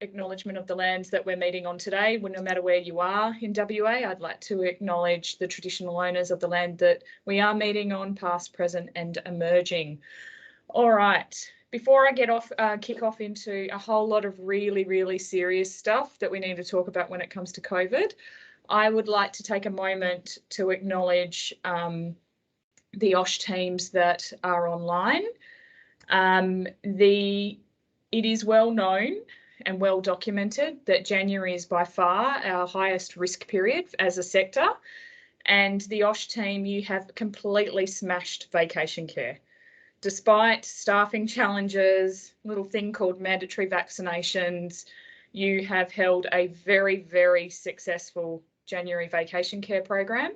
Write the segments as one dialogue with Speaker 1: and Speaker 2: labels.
Speaker 1: acknowledgement of the lands that we're meeting on today. Well, no matter where you are in WA, I'd like to acknowledge the traditional owners of the land that we are meeting on, past, present and emerging. All right, before I kick off into a whole lot of really serious stuff that we need to talk about when it comes to COVID, I would like to take a moment to acknowledge the OSH teams that are online. It is well known and well documented that January is by far our highest risk period as a sector, and the OSH team, you have completely smashed vacation care. Despite staffing challenges, little thing called mandatory vaccinations, you have held a very successful January vacation care program,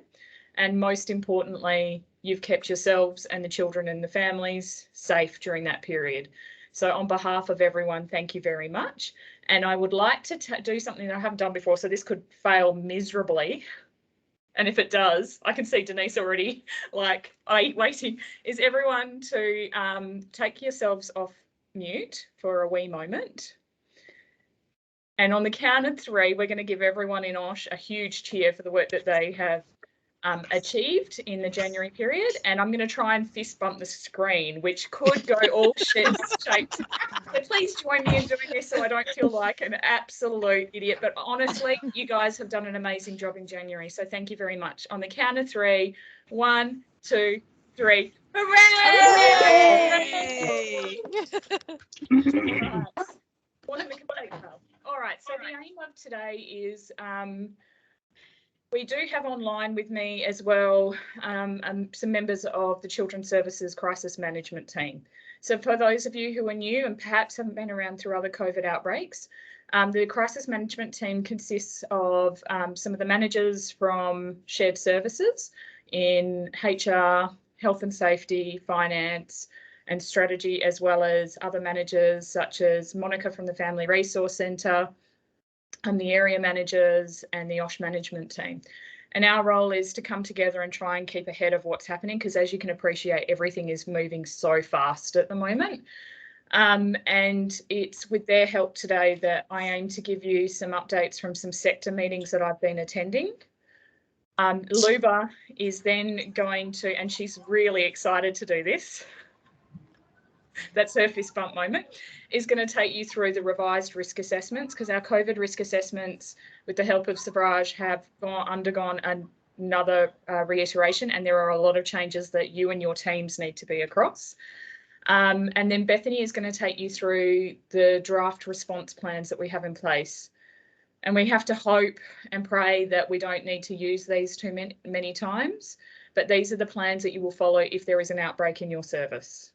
Speaker 1: and most importantly, you've kept yourselves and the children and the families safe during that period. So on behalf of everyone, thank you very much. And I would like to do something that I haven't done before, so this could fail miserably. And if it does, I can see Denise already like waiting, is everyone to take yourselves off mute for a wee moment. And on the count of 3, we're going to give everyone in OSH a huge cheer for the work that they have achieved in the January period, and I'm going to try and fist bump the screen, which could go all shaped. So please join me in doing this so I don't feel like an absolute idiot. But honestly, you guys have done an amazing job in January, so thank you very much. On the count of 3, 1, 2, 3. Hooray! Right. One of the complete fail. All right, so the aim of today is we do have online with me as well some members of the Children's Services Crisis Management team. So for those of you who are new and perhaps haven't been around through other COVID outbreaks, the Crisis Management team consists of some of the managers from shared services in HR, health and safety, finance and strategy, as well as other managers such as Monica from the Family Resource Centre, and the area managers and the OSH management team. And our role is to come together and try and keep ahead of what's happening, because as you can appreciate, everything is moving so fast at the moment. And it's with their help today that I aim to give you some updates from some sector meetings that I've been attending. Luba is then going to, and she's really excited to do this, that's her fist bump moment, is going to take you through the revised risk assessments, because our COVID risk assessments, with the help of Sabraj, have undergone another reiteration, and there are a lot of changes that you and your teams need to be across. And then Bethany is going to take you through the draft response plans that we have in place. And we have to hope and pray that we don't need to use these too many times, but these are the plans that you will follow if there is an outbreak in your service.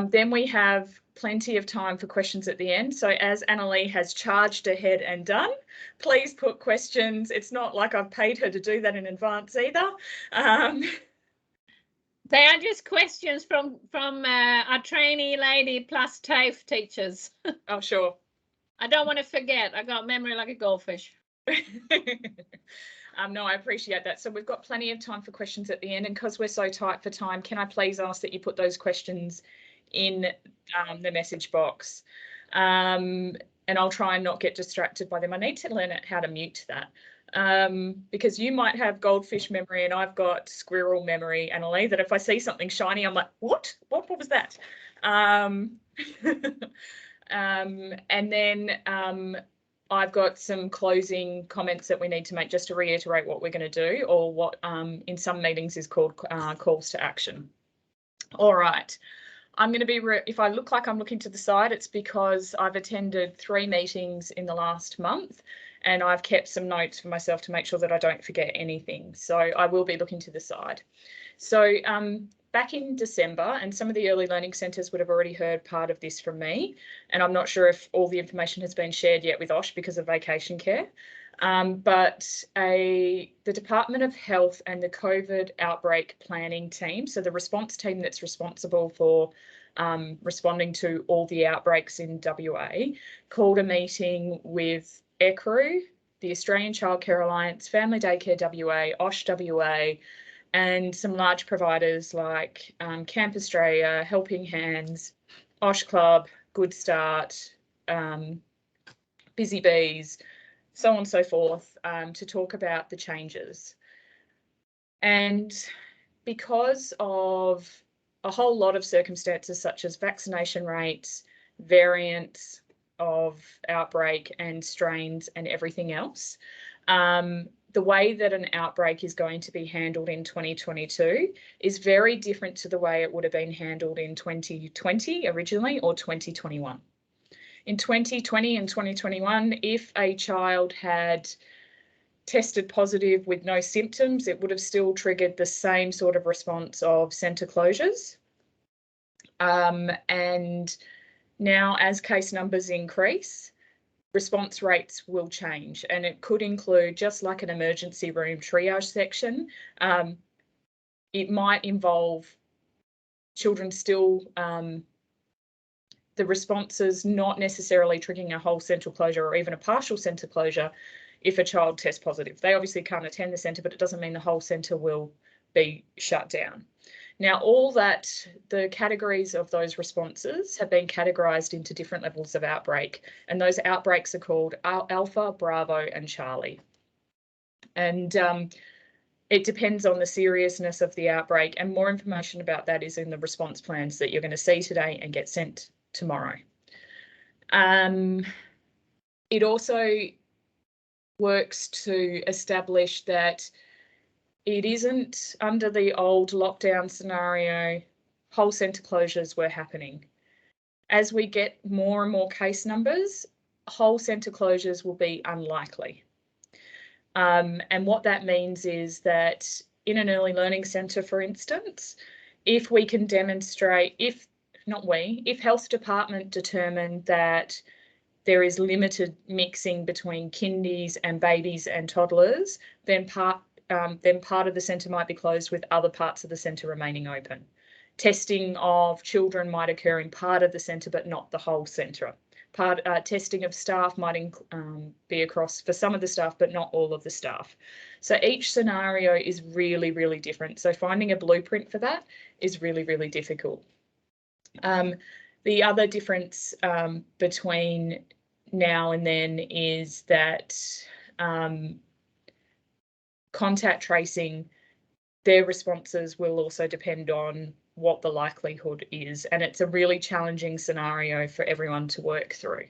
Speaker 1: Then we have plenty of time for questions at the end. So as Annalee has charged ahead and done, please put questions. It's not like I've paid her to do that in advance either.
Speaker 2: They are just questions from our trainee lady plus TAFE teachers.
Speaker 1: Oh, sure.
Speaker 2: I don't want to forget. I got memory like a goldfish.
Speaker 1: No, I appreciate that. So we've got plenty of time for questions at the end, and because we're so tight for time, can I please ask that you put those questions in the message box, and I'll try and not get distracted by them. I need to learn how to mute that, because you might have goldfish memory and I've got squirrel memory, Annalee, that if I see something shiny, I'm like, what was that? And then I've got some closing comments that we need to make just to reiterate what we're going to do, or what in some meetings is called calls to action. All right. I'm going to be, if I look like I'm looking to the side, it's because I've attended 3 meetings in the last month, and I've kept some notes for myself to make sure that I don't forget anything. So I will be looking to the side. So back in December, and some of the early learning centres would have already heard part of this from me, and I'm not sure if all the information has been shared yet with OSH because of vacation care. But the Department of Health and the COVID outbreak planning team, so the response team that's responsible for responding to all the outbreaks in WA, called a meeting with ECRU, the Australian Childcare Alliance, Family Daycare WA, OSH WA, and some large providers like Camp Australia, Helping Hands, OSH Club, Good Start, busy bees, so on and so forth, to talk about the changes. And because of a whole lot of circumstances such as vaccination rates, variants of outbreak and strains and everything else, the way that an outbreak is going to be handled in 2022 is very different to the way it would have been handled in 2020 originally or 2021. In 2020 and 2021, if a child had tested positive with no symptoms, it would have still triggered the same sort of response of centre closures. And now as case numbers increase, response rates will change, and it could include, just like an emergency room triage section, it might involve children still, the responses not necessarily triggering a whole central closure or even a partial centre closure if a child tests positive. They obviously can't attend the centre, but it doesn't mean the whole centre will be shut down. Now, all that, the categories of those responses have been categorised into different levels of outbreak, and those outbreaks are called Alpha, Bravo and Charlie. And it depends on the seriousness of the outbreak, and more information about that is in the response plans that you're going to see today and get sent tomorrow. It also works to establish that it isn't, under the old lockdown scenario, whole centre closures were happening. As we get more and more case numbers, whole centre closures will be unlikely. And what that means is that in an early learning centre, for instance, if we can demonstrate, if health department determined that there is limited mixing between kindies and babies and toddlers, then part of the centre might be closed with other parts of the centre remaining open. Testing of children might occur in part of the centre but not the whole centre. Testing of staff might be across for some of the staff but not all of the staff. So each scenario is really, really different. So finding a blueprint for that is really, really difficult. The other difference between now and then is that contact tracing, their responses will also depend on what the likelihood is, and it's a really challenging scenario for everyone to work through.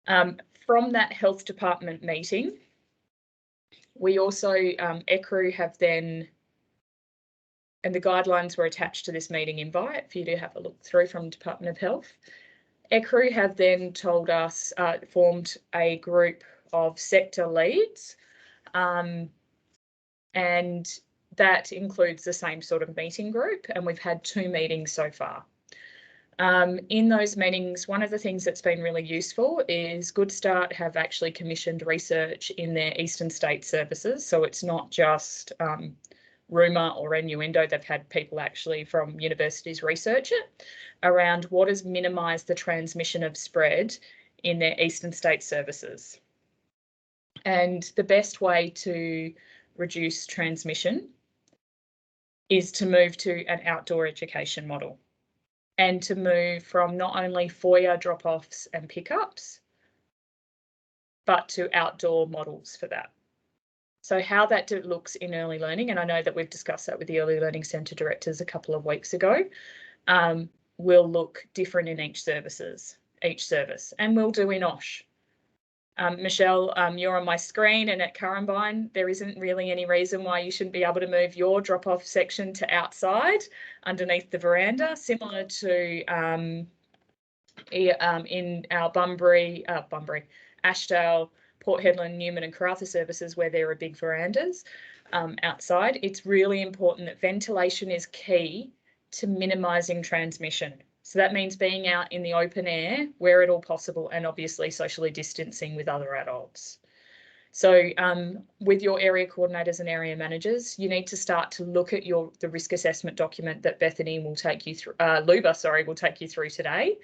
Speaker 1: From that health department meeting, we also, ECRU have then, and the guidelines were attached to this meeting invite for you to have a look through from Department of Health. ECRU have then told us, formed a group of sector leads, and that includes the same sort of meeting group, and we've had 2 meetings so far. In those meetings, one of the things that's been really useful is Good Start have actually commissioned research in their Eastern State services, so it's not just rumour or innuendo. They've had people actually from universities research it around what has minimised the transmission of spread in their Eastern State services. And the best way to reduce transmission is to move to an outdoor education model and to move from not only foyer drop-offs and pickups, but to outdoor models for that. So how that looks in early learning, and I know that we've discussed that with the early learning centre directors a couple of weeks ago, will look different in each service, and we'll do in OSH. Michelle, you're on my screen, and at Currumbine, there isn't really any reason why you shouldn't be able to move your drop-off section to outside underneath the veranda, similar to in our Bunbury, Ashdale, Port Hedland, Newman and Karratha services where there are big verandas outside. It's really important that ventilation is key to minimising transmission. So that means being out in the open air where at all possible, and obviously socially distancing with other adults. So with your area coordinators and area managers, you need to start to look at the risk assessment document that Bethany will take you through, Luba, sorry, will take you through today.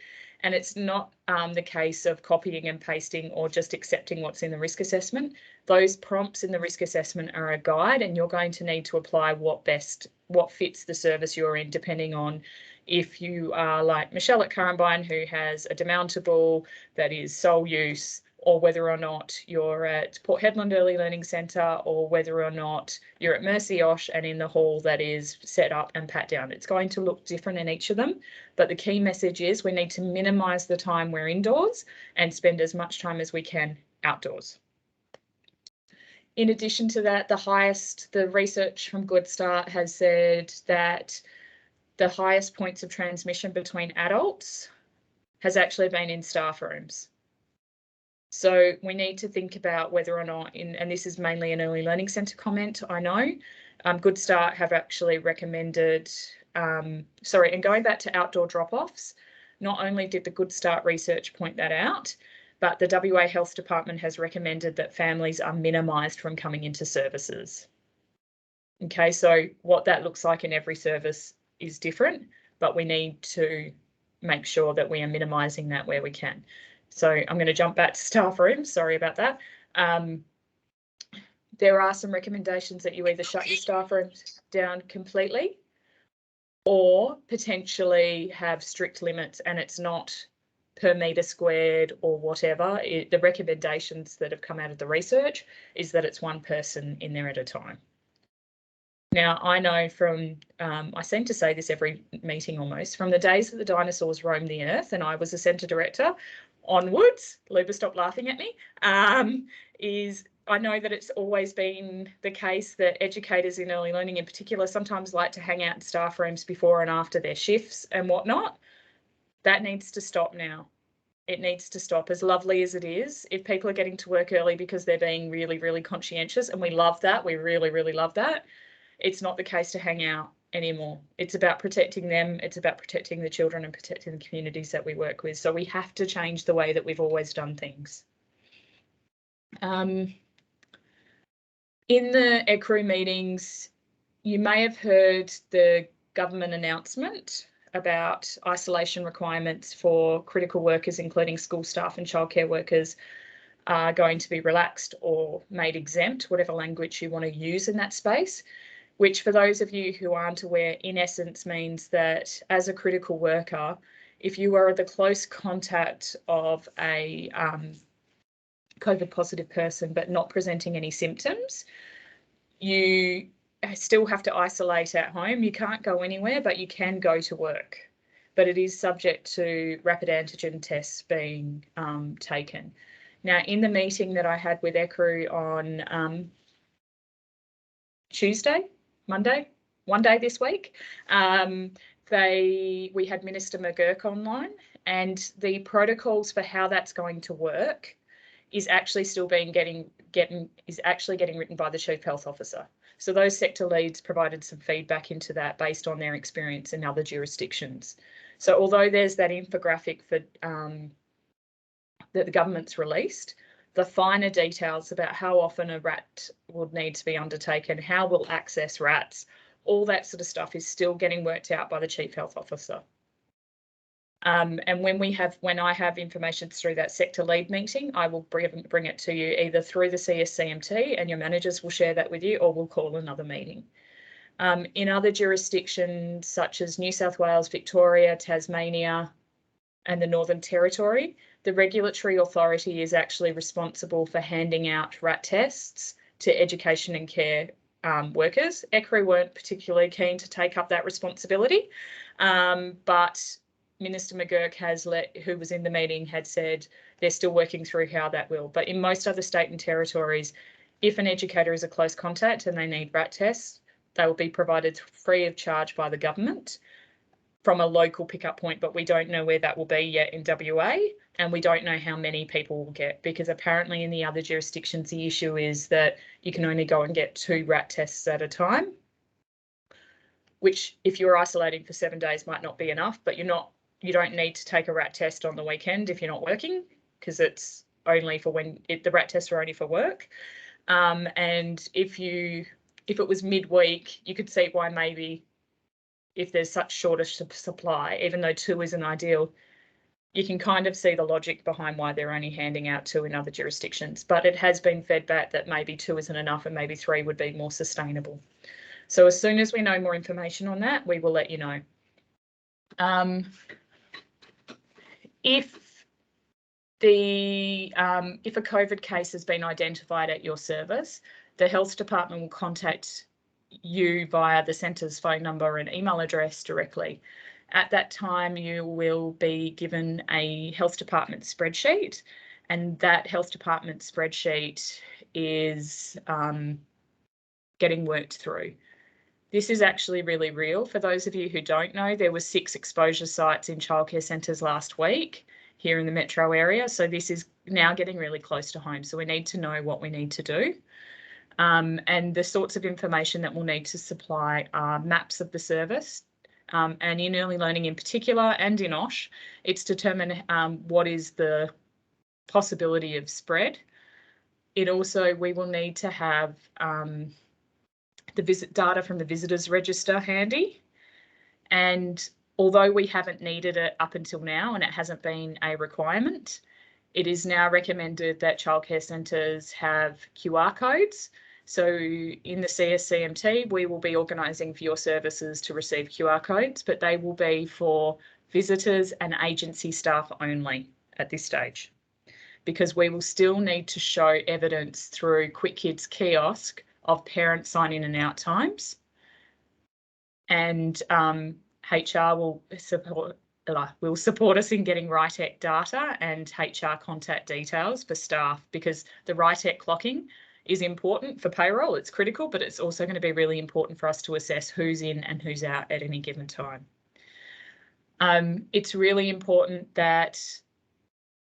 Speaker 1: And it's not the case of copying and pasting or just accepting what's in the risk assessment. Those prompts in the risk assessment are a guide, and you're going to need to apply what fits the service you're in, depending on If you are like Michelle at Currumbine, who has a demountable that is sole use, or whether or not you're at Port Hedland Early Learning Centre, or whether or not you're at Mercy OSH and in the hall that is set up and pat down. It's going to look different in each of them, but the key message is we need to minimise the time we're indoors and spend as much time as we can outdoors. In addition to that, the research from Good Start has said that the highest points of transmission between adults has actually been in staff rooms. So we need to think about whether or not, and this is mainly an early learning centre comment, I know, Good Start have actually recommended, and going back to outdoor drop-offs, not only did the Good Start research point that out, but the WA Health Department has recommended that families are minimised from coming into services. Okay, so what that looks like in every service is different, but we need to make sure that we are minimising that where we can. So I'm going to jump back to staff rooms. Sorry about that. There are some recommendations that you either shut your staff rooms down completely or potentially have strict limits, and it's not per metre squared or whatever. The recommendations that have come out of the research is that it's one person in there at a time. Now, I know from, I seem to say this every meeting almost, from the days that the dinosaurs roamed the earth and I was a centre director onwards, Luba, stop laughing at me, is I know that it's always been the case that educators in early learning in particular sometimes like to hang out in staff rooms before and after their shifts and whatnot. That needs to stop now. It needs to stop, as lovely as it is. If people are getting to work early because they're being really, really conscientious, and we love that, we really, really love that, it's not the case to hang out anymore. It's about protecting them. It's about protecting the children and protecting the communities that we work with. So we have to change the way that we've always done things. In the ECRU meetings, you may have heard the government announcement about isolation requirements for critical workers, including school staff and childcare workers, are going to be relaxed or made exempt, whatever language you want to use in that space, which for those of you who aren't aware, in essence means that as a critical worker, if you are the close contact of a COVID positive person but not presenting any symptoms, you still have to isolate at home. You can't go anywhere, but you can go to work. But it is subject to rapid antigen tests being taken. Now, in the meeting that I had with ECRU on Monday, one day this week, we had Minister McGurk online, and the protocols for how that's going to work is actually still being getting written by the Chief Health Officer. So those sector leads provided some feedback into that based on their experience in other jurisdictions. So although there's that infographic for that the government's released, the finer details about how often a RAT would need to be undertaken, how we'll access RATs, all that sort of stuff is still getting worked out by the Chief Health Officer. And when I have information through that sector lead meeting, I will bring it to you either through the CSCMT and your managers will share that with you, or we'll call another meeting. In other jurisdictions such as New South Wales, Victoria, Tasmania, and the Northern Territory, the regulatory authority is actually responsible for handing out RAT tests to education and care workers. ECRU weren't particularly keen to take up that responsibility, but Minister McGurk who was in the meeting, had said they're still working through how that will. But in most other state and territories, if an educator is a close contact and they need RAT tests, they will be provided free of charge by the government from a local pickup point, but we don't know where that will be yet in WA, and we don't know how many people will get, because apparently in the other jurisdictions the issue is that you can only go and get 2 RAT tests at a time, which if you're isolating for 7 days might not be enough, but you don't need to take a RAT test on the weekend if you're not working, because it's only for the RAT tests are only for work. And if it was midweek, you could see why maybe if there's such shortage of supply, even though 2 isn't ideal, you can kind of see the logic behind why they're only handing out 2 in other jurisdictions. But it has been fed back that maybe 2 isn't enough and maybe 3 would be more sustainable. So as soon as we know more information on that, we will let you know. If a COVID case has been identified at your service, the health department will contact you via the centre's phone number and email address directly. At that time, you will be given a health department spreadsheet, and that health department spreadsheet is getting worked through. This is actually really real. For those of you who don't know, there were 6 exposure sites in childcare centres last week here in the metro area. So this is now getting really close to home. So we need to know what we need to do. And the sorts of information that we'll need to supply are maps of the service, and in early learning in particular, and in OSH, it's determine what is the possibility of spread. We will need to have the visit data from the visitors register handy. And although we haven't needed it up until now and it hasn't been a requirement, it is now recommended that childcare centres have QR codes. So in the CSCMT, we will be organising for your services to receive QR codes, but they will be for visitors and agency staff only at this stage, because we will still need to show evidence through Quick Kids kiosk of parent sign in and out times. And HR will support us in getting RITEC data and HR contact details for staff, because the RITEC clocking is important for payroll. It's critical, but it's also going to be really important for us to assess who's in and who's out at any given time. It's really important that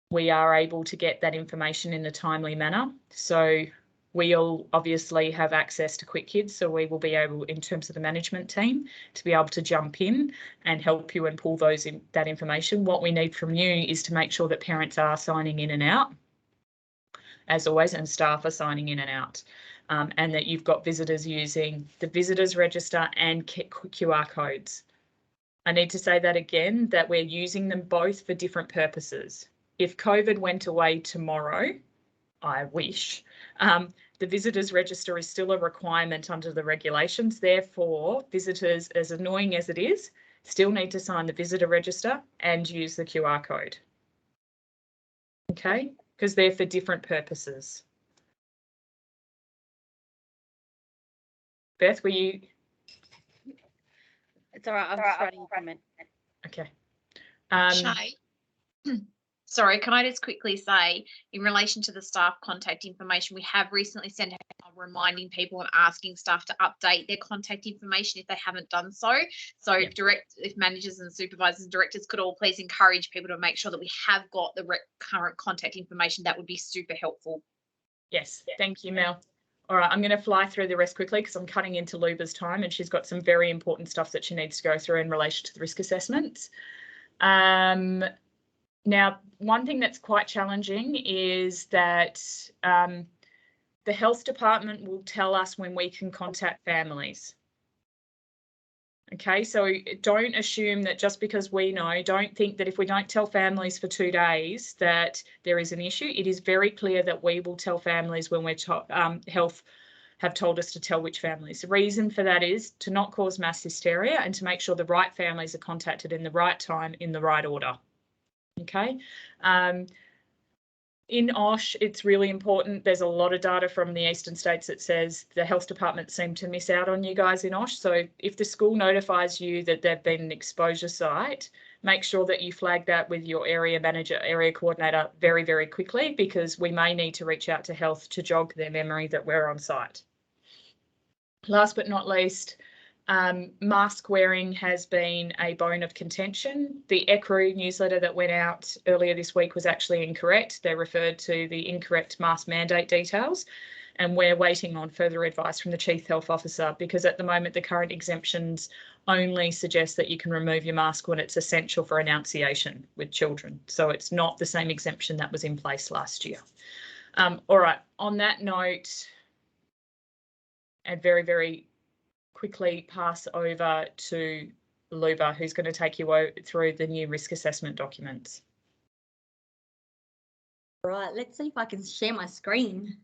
Speaker 1: we are able to get that information in a timely manner. So we'll obviously have access to Quick Kids, so we will be able, in terms of the management team, to be able to jump in and help you and pull that information. What we need from you is to make sure that parents are signing in and out, as always, and staff are signing in and out, and that you've got visitors using the visitors register and QR codes. I need to say that again, that we're using them both for different purposes. If COVID went away tomorrow, I wish, the visitors register is still a requirement under the regulations. Therefore, visitors, as annoying as it is, still need to sign the visitor register and use the QR code. Okay, because they're for different purposes. Beth, were you?
Speaker 3: It's all right. I'm just writing a comment.
Speaker 1: Okay.
Speaker 4: Shay, sorry, can I just quickly say, in relation to the staff contact information, we have recently sent out reminding people and asking staff to update their contact information if they haven't done so. So
Speaker 1: Yeah.
Speaker 4: if managers and supervisors and directors could all please encourage people to make sure that we have got the current contact information, that would be super helpful.
Speaker 1: Yes, thank you, Mel. All right, I'm going to fly through the rest quickly because I'm cutting into Luba's time and she's got some very important stuff that she needs to go through in relation to the risk assessments. Now, one thing that's quite challenging is that the health department will tell us when we can contact families. Okay, so don't assume that just because we know, don't think that if we don't tell families for 2 days that there is an issue. It is very clear that we will tell families when we're health have told us to tell which families. The reason for that is to not cause mass hysteria and to make sure the right families are contacted in the right time, in the right order. Okay. In OSH, it's really important. There's a lot of data from the eastern states that says the health department seem to miss out on you guys in OSH. So if the school notifies you that they've been an exposure site, make sure that you flag that with your area manager, area coordinator very, very quickly, because we may need to reach out to health to jog their memory that we're on site. Last but not least, mask wearing has been a bone of contention. The ECRU newsletter that went out earlier this week was actually incorrect. They referred to the incorrect mask mandate details, and we're waiting on further advice from the Chief Health Officer, because at the moment the current exemptions only suggest that you can remove your mask when it's essential for enunciation with children. So it's not the same exemption that was in place last year. All right, on that note, and very, very quickly pass over to Luba, who's going to take you through the new risk assessment documents.
Speaker 5: Right, let's see if I can share my screen.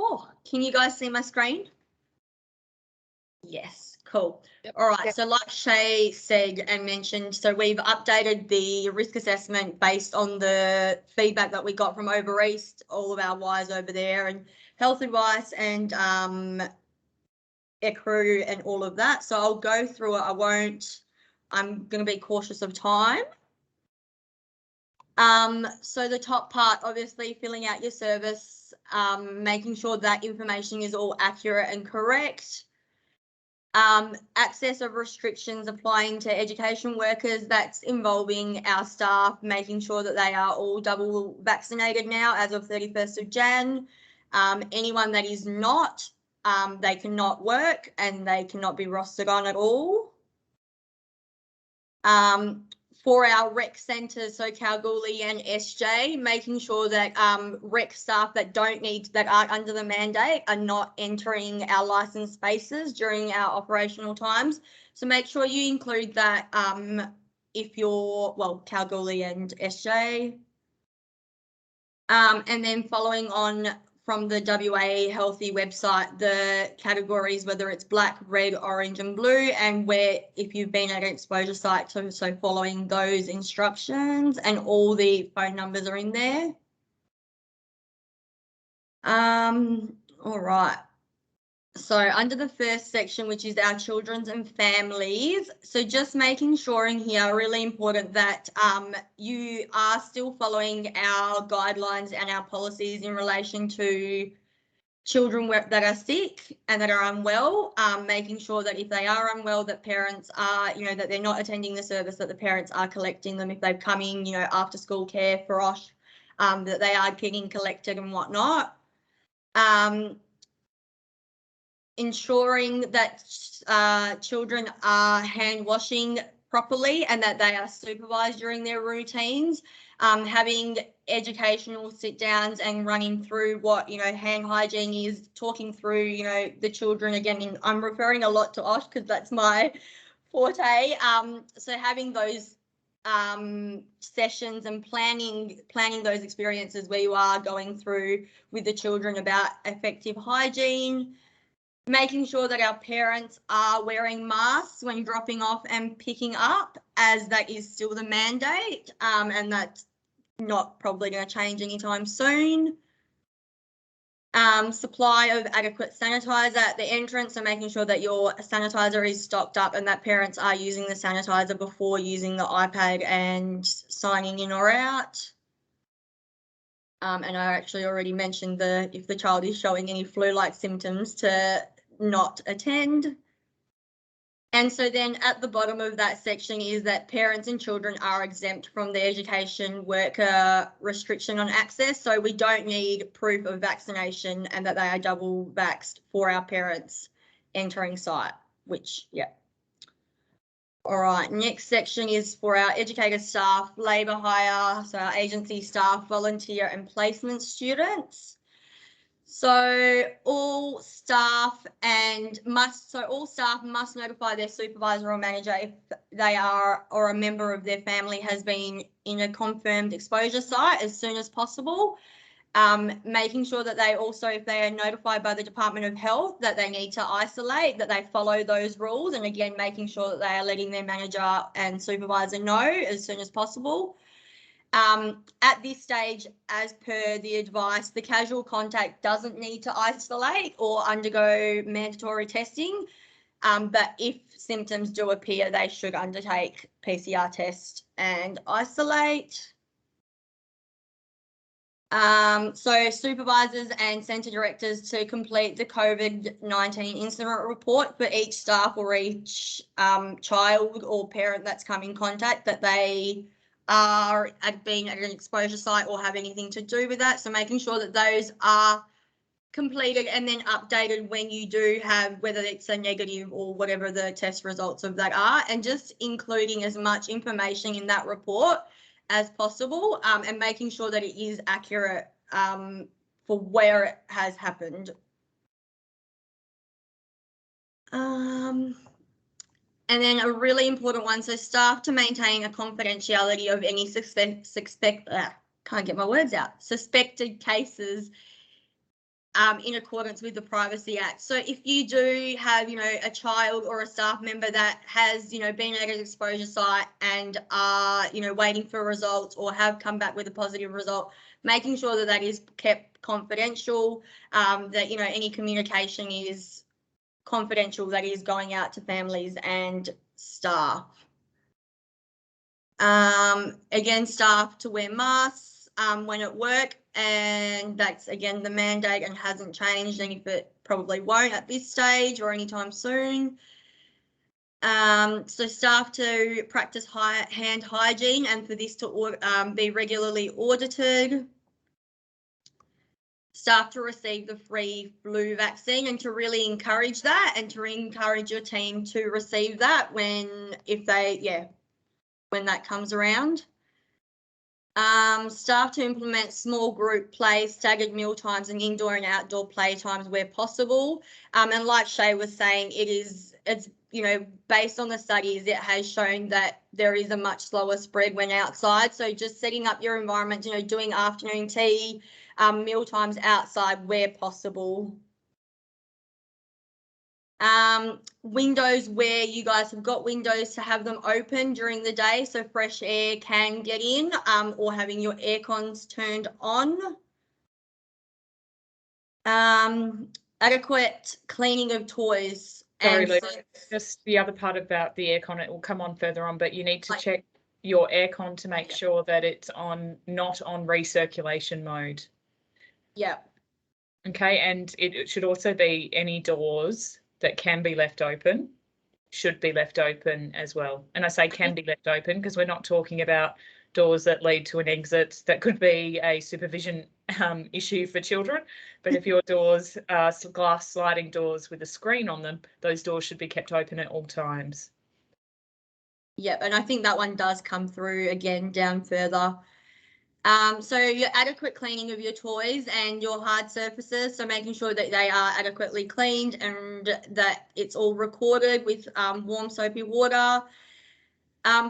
Speaker 5: Oh, can you guys see my screen? Yes, cool. All right, so like Shay said and mentioned, so we've updated the risk assessment based on the feedback that we got from over East, all of our Ys over there, and health advice and ECRU and all of that. So I'll go through it. I'm going to be cautious of time. So the top part, obviously filling out your service, making sure that information is all accurate and correct. Access of restrictions applying to education workers, that's involving our staff, making sure that they are all double vaccinated now as of 31st of Jan. Anyone that is not, they cannot work and they cannot be rostered on at all. For our rec centres, so Kalgoorlie and SJ, making sure that rec staff that aren't under the mandate are not entering our licensed spaces during our operational times. So make sure you include that if you're, well, Kalgoorlie and SJ. And then following on from the WA Healthy website, the categories, whether it's black, red, orange and blue, and where if you've been at an exposure site, so following those instructions, and all the phone numbers are in there. All right. So under the first section, which is our children's and families, so just making sure in here, really important that you are still following our guidelines and our policies in relation to children that are sick and that are unwell, making sure that if they are unwell, that parents are, that they're not attending the service, that the parents are collecting them if they've come in, after school care for OSH, that they are getting collected and whatnot. Ensuring that children are hand washing properly and that they are supervised during their routines, having educational sit downs and running through what, hand hygiene is, talking through, the children again. I'm referring a lot to OSH because that's my forte. So having those sessions and planning those experiences where you are going through with the children about effective hygiene. Making sure that our parents are wearing masks when dropping off and picking up, as that is still the mandate, and that's not probably going to change anytime soon. Supply of adequate sanitizer at the entrance, so making sure that your sanitizer is stocked up and that parents are using the sanitizer before using the iPad and signing in or out. And I actually already mentioned if the child is showing any flu-like symptoms to not attend. And so then at the bottom of that section is that parents and children are exempt from the education worker restriction on access. So we don't need proof of vaccination and that they are double vaxxed for our parents entering site, which, yeah. All right, next section is for our educator staff, labour hire, so our agency staff, volunteer and placement students. So all staff must notify their supervisor or manager if they are or a member of their family has been in a confirmed exposure site as soon as possible. Making sure that they also, if they are notified by the Department of Health that they need to isolate, that they follow those rules, and again making sure that they are letting their manager and supervisor know as soon as possible. At this stage, as per the advice, the casual contact doesn't need to isolate or undergo mandatory testing, but if symptoms do appear, they should undertake PCR test and isolate. So supervisors and centre directors to complete the COVID-19 incident report for each staff or each child or parent that's come in contact that they are being at an exposure site or have anything to do with that. So making sure that those are completed and then updated when you do have, whether it's a negative or whatever the test results of that are, and just including as much information in that report as possible, and making sure that it is accurate for where it has happened. And then a really important one, so staff to maintain a confidentiality of any suspected cases in accordance with the Privacy Act. So if you do have, a child or a staff member that has, been at an exposure site and are, waiting for results or have come back with a positive result, making sure that that is kept confidential, that, any communication is confidential that is going out to families and staff. Again, staff to wear masks when at work, and that's again the mandate and hasn't changed, and if it probably won't at this stage or anytime soon. So staff to practice hand hygiene and for this to be regularly audited. Staff to receive the free flu vaccine and to really encourage that and to encourage your team to receive that when that comes around. Staff to implement small group play, staggered meal times and indoor and outdoor play times where possible. And like Shay was saying, it's based on the studies, it has shown that there is a much slower spread when outside. So just setting up your environment, doing afternoon tea, meal times outside where possible. Windows where you guys have got windows to have them open during the day so fresh air can get in, or having your air cons turned on. Adequate cleaning of toys.
Speaker 1: Sorry,
Speaker 5: and
Speaker 1: Luke, just the other part about the aircon, it will come on further on, but you need to check your aircon to make sure that it's not on recirculation mode.
Speaker 5: Yeah.
Speaker 1: Okay, and it should also be any doors that can be left open should be left open as well. And I say can be left open because we're not talking about doors that lead to an exit that could be a supervision issue for children. But if your doors are glass sliding doors with a screen on them, those doors should be kept open at all times.
Speaker 5: Yep, and I think that one does come through again down further. So your adequate cleaning of your toys and your hard surfaces, so making sure that they are adequately cleaned and that it's all recorded with warm soapy water.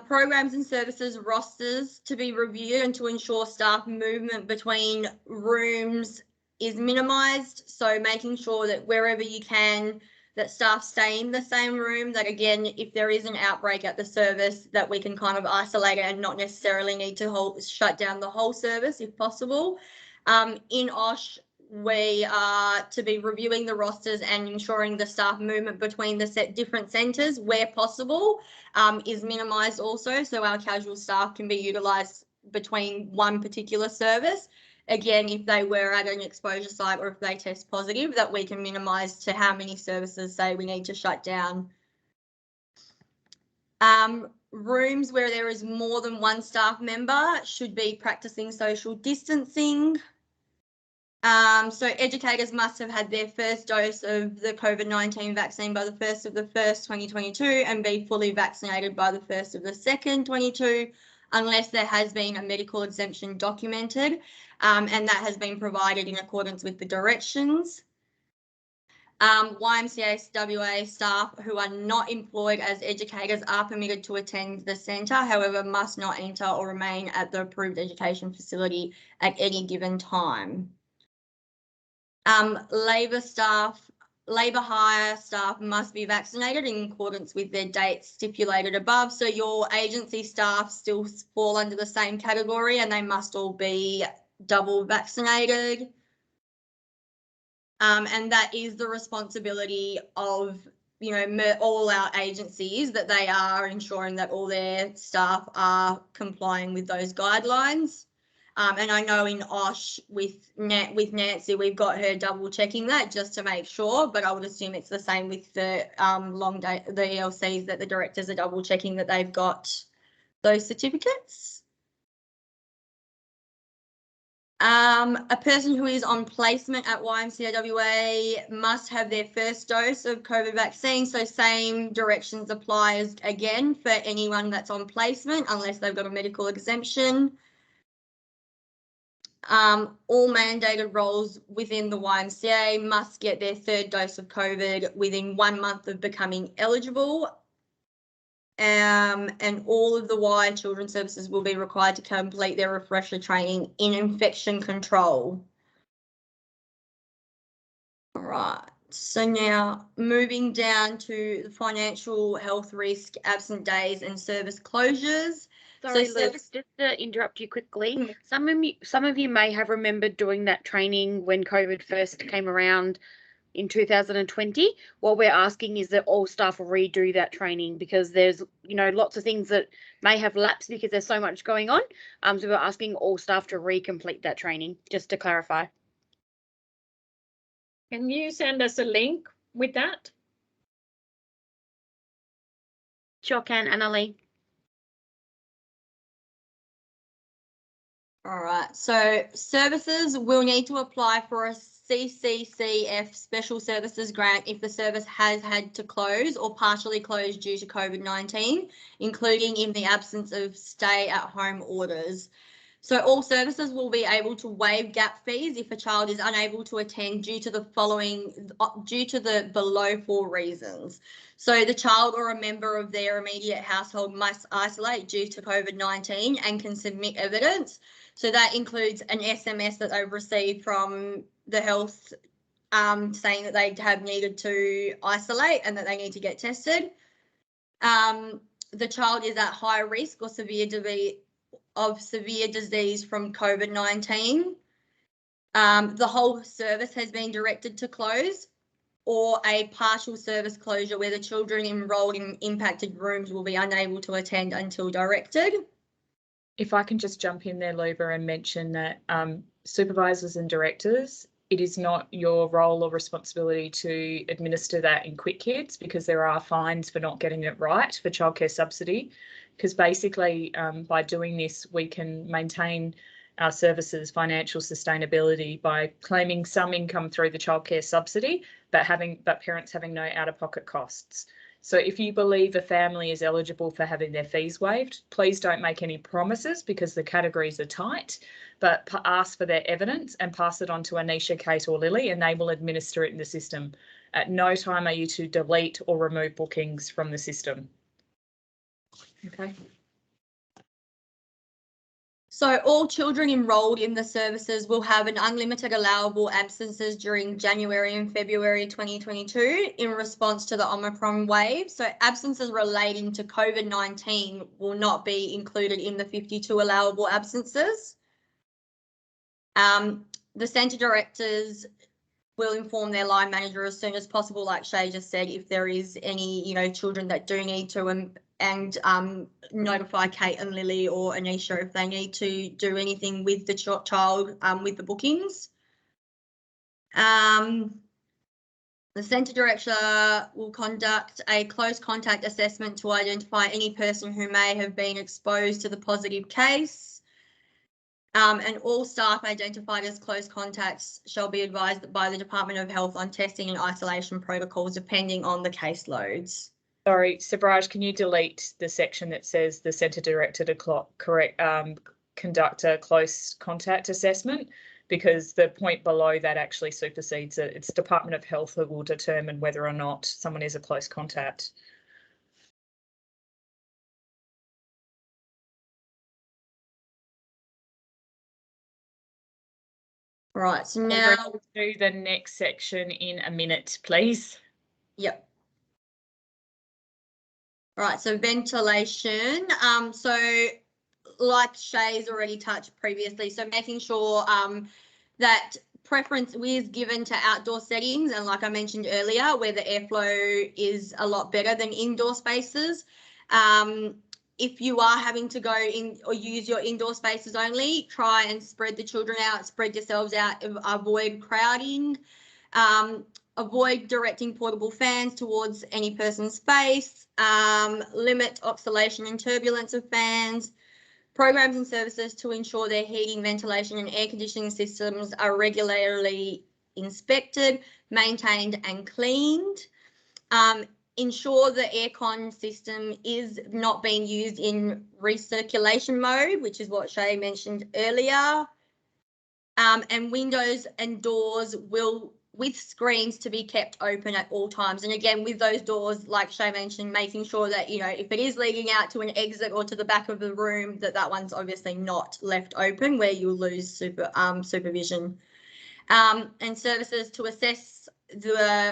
Speaker 5: Programs and services rosters to be reviewed and to ensure staff movement between rooms is minimised. So making sure that wherever you can, that staff stay in the same room, that again, if there is an outbreak at the service, that we can kind of isolate it and not necessarily need to shut down the whole service if possible. In OSH, we are to be reviewing the rosters and ensuring the staff movement between the different centres where possible is minimised also, so our casual staff can be utilised between one particular service. Again, if they were at an exposure site or if they test positive, that we can minimise to how many services, say, we need to shut down. Rooms where there is more than one staff member should be practising social distancing. So educators must have had their first dose of the COVID-19 vaccine by the 1st of the 1st, 2022 and be fully vaccinated by the 1st of the 2nd, 2022, unless there has been a medical exemption documented, and that has been provided in accordance with the directions. YMCA WA staff who are not employed as educators are permitted to attend the centre, however, must not enter or remain at the approved education facility at any given time. Labour hire staff must be vaccinated in accordance with their dates stipulated above. So your agency staff still fall under the same category and they must all be double vaccinated. And that is the responsibility of, all our agencies, that they are ensuring that all their staff are complying with those guidelines. And I know in OSH with Nancy, we've got her double checking that just to make sure, but I would assume it's the same with the the ELCs, that the directors are double checking that they've got those certificates. A person who is on placement at YMCA must have their first dose of COVID vaccine. So same directions applies again for anyone that's on placement unless they've got a medical exemption. All mandated roles within the YMCA must get their third dose of COVID within 1 month of becoming eligible. And all of the Y Children's Services will be required to complete their refresher training in infection control. All right. So now moving down to the financial health risk, absent days and service closures.
Speaker 3: Sorry,
Speaker 5: So
Speaker 3: Liz,
Speaker 5: service-
Speaker 3: just to interrupt you quickly.
Speaker 5: Mm.
Speaker 3: Some of you may have remembered doing that training when COVID first came around in 2020. What we're asking is that all staff will redo that training because there's, you know, lots of things that may have lapsed because there's so much going on. So we're asking all staff to recomplete that training, just to clarify.
Speaker 2: Can you send us a link with that?
Speaker 3: Sure can, Annalie.
Speaker 5: All right. So services will need to apply for a CCCF special services grant if the service has had to close or partially close due to COVID-19, including in the absence of stay-at-home orders. So all services will be able to waive gap fees if a child is unable to attend due to the below 4 reasons. So the child or a member of their immediate household must isolate due to COVID-19 and can submit evidence. So that includes an SMS that they've received from the health saying that they have needed to isolate and that they need to get tested. The child is at high risk or severe disease from COVID-19. The whole service has been directed to close, or a partial service closure where the children enrolled in impacted rooms will be unable to attend until directed.
Speaker 1: If I can just jump in there, Luba, and mention that supervisors and directors, it is not your role or responsibility to administer that in Quick Kids because there are fines for not getting it right for childcare subsidy. Because basically by doing this, we can maintain our services financial sustainability by claiming some income through the childcare subsidy, but parents having no out-of-pocket costs. So if you believe a family is eligible for having their fees waived, please don't make any promises because the categories are tight, but ask for their evidence and pass it on to Anisha, Kate or Lily, and they will administer it in the system. At no time are you to delete or remove bookings from the system. Okay.
Speaker 5: So all children enrolled in the services will have an unlimited allowable absences during January and February 2022 in response to the Omicron wave. So absences relating to COVID-19 will not be included in the 52 allowable absences. The centre directors will inform their line manager as soon as possible, like Shay just said, if there is any, you know, children that do need to and notify Kate and Lily or Anisha if they need to do anything with the child with the bookings. The centre director will conduct a close contact assessment to identify any person who may have been exposed to the positive case. And all staff identified as close contacts shall be advised by the Department of Health on testing and isolation protocols depending on the caseloads.
Speaker 1: Sorry, Sabraj, can you delete the section that says the centre director to conduct a close contact assessment? Because the point below that actually supersedes it. It's Department of Health who will determine whether or not someone is a close contact.
Speaker 5: Right, so now
Speaker 1: we'll do the next section in a minute, please.
Speaker 5: Yep. Right, so ventilation. So like Shay's already touched previously, so making sure that preference is given to outdoor settings, and like I mentioned earlier, where the airflow is a lot better than indoor spaces. If you are having to go in or use your indoor spaces only, try and spread the children out, spread yourselves out, avoid crowding. Avoid directing portable fans towards any person's face, limit oscillation and turbulence of fans, programs and services to ensure their heating, ventilation and air conditioning systems are regularly inspected, maintained and cleaned. Ensure the aircon system is not being used in recirculation mode, which is what Shay mentioned earlier. And windows and doors with screens to be kept open at all times. And again, with those doors, like Shay mentioned, making sure that, you know, if it is leading out to an exit or to the back of the room, that one's obviously not left open where you'll lose supervision. And services to assess